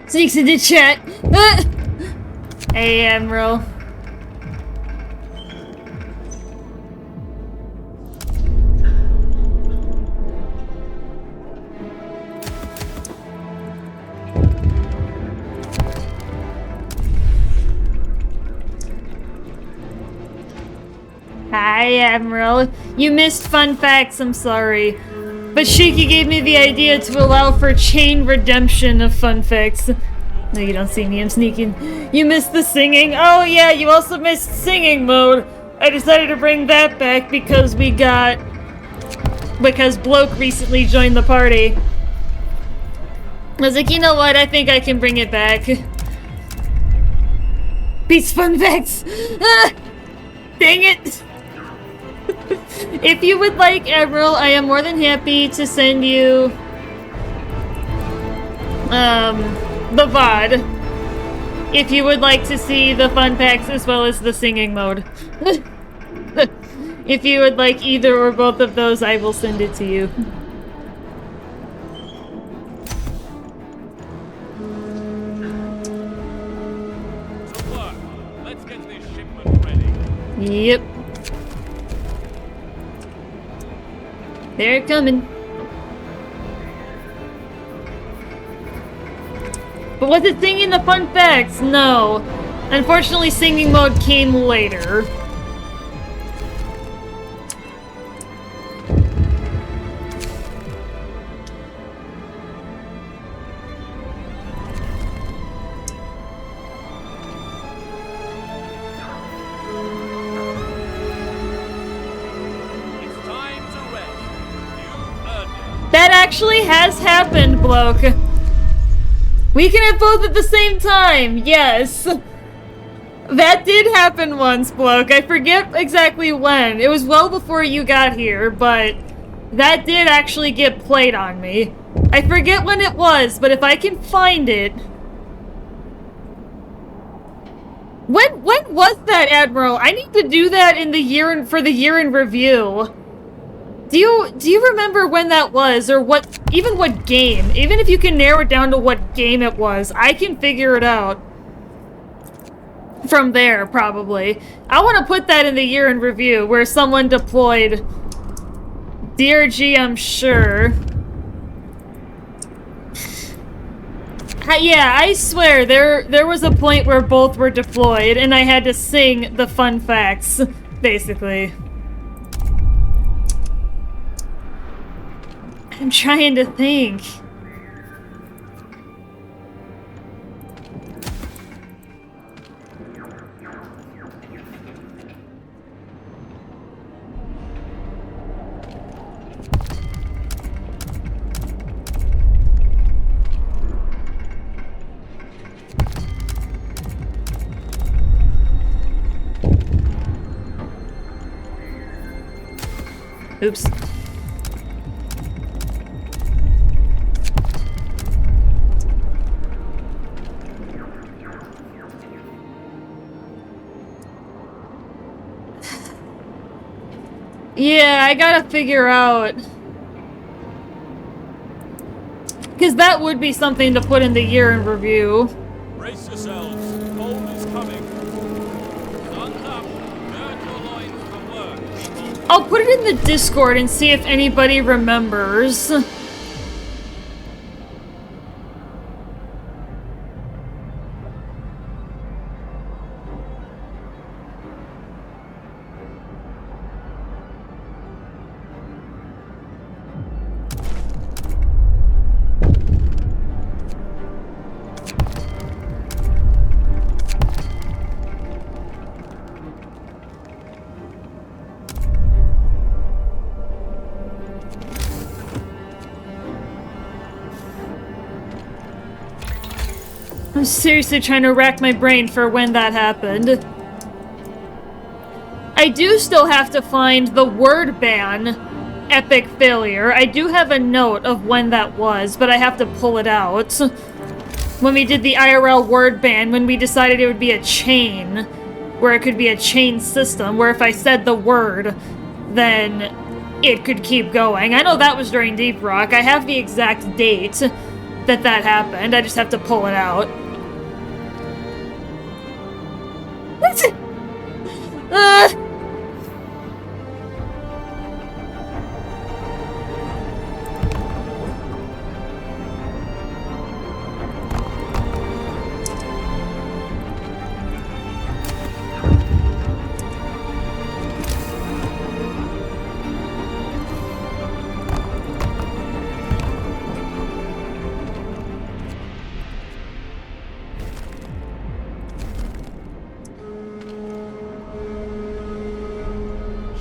Sneaks into chat. Hey, Admiral. Hi, Admiral. You missed fun facts, I'm sorry. But Shiki gave me the idea to allow for chain redemption of fun facts. No, you don't see me, I'm sneaking. You missed the singing? Oh yeah, you also missed singing mode. I decided to bring that back because Bloke recently joined the party. I was like, you know what, I think I can bring it back. Peace fun facts! Ah, dang it! If you would like, Admiral, I am more than happy to send you the VOD. If you would like to see the fun packs as well as the singing mode. If you would like either or both of those, I will send it to you. To work. Let's get this shipment ready. Yep. They're coming. But was it singing the fun facts? No. Unfortunately, singing mode came later. It's time to rest. You've earned it. That actually has happened, Bloke. We can have both at the same time, yes. That did happen once, Bloke. I forget exactly when. It was well before you got here, but that did actually get played on me. I forget when it was, but if I can find it... When was that, Admiral? I need to do that in the for the year in review. Do you remember when that was, or even what game? Even if you can narrow it down to what game it was, I can figure it out from there, probably. I want to put that in the year in review, where someone deployed DRG, I'm sure. Yeah, I swear, there was a point where both were deployed, and I had to sing the fun facts, basically. I'm trying to think. Oops. Yeah, I gotta figure out. Because that would be something to put in the year in review. Brace yourselves. Cold is coming. Guns up. Gird your loins for work, people. I'll put it in the Discord and see if anybody remembers. I'm seriously trying to rack my brain for when that happened. I do still have to find the word ban epic failure. I do have a note of when that was, but I have to pull it out. When we did the IRL word ban, when we decided it would be a chain, where it could be a chain system, where if I said the word, then it could keep going. I know that was during Deep Rock. I have the exact date that happened. I just have to pull it out. That's it.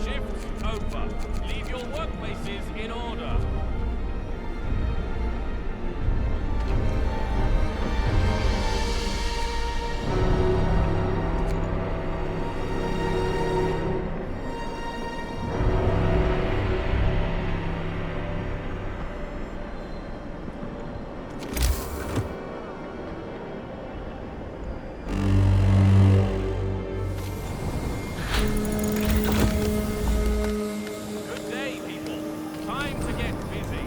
Shift over. Leave your workplaces in order. Good day, people. Time to get busy.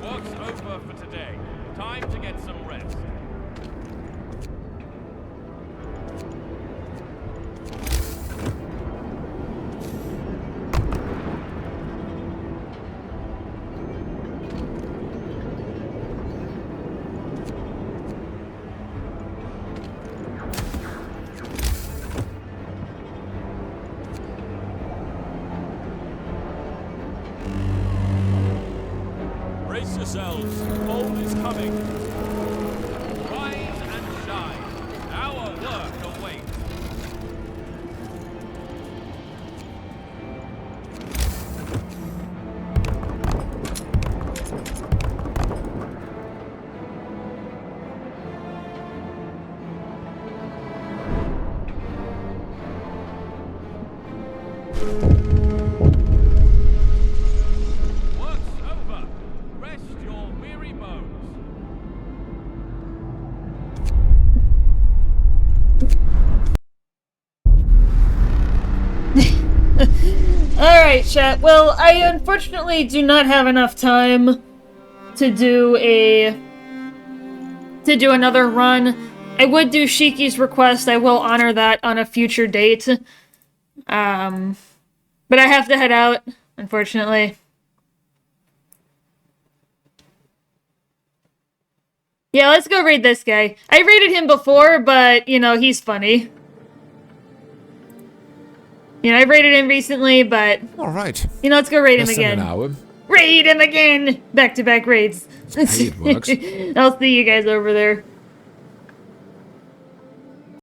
Work's over for today. Time to get some rest. Brace yourselves. Fall is coming. Rise and shine. Our work awaits. Work's over. Rest your weary bones. Alright, chat. Well, I unfortunately do not have enough time to do another run. I would do Shiki's request. I will honor that on a future date. But I have to head out, unfortunately. Yeah, let's go raid this guy. I raided him before, but, you know, he's funny. You know, I raided him recently, but... Alright. You know, let's go raid him Less than again. an hour. Raid him again! Back-to-back raids. Hey, it works. I'll see you guys over there.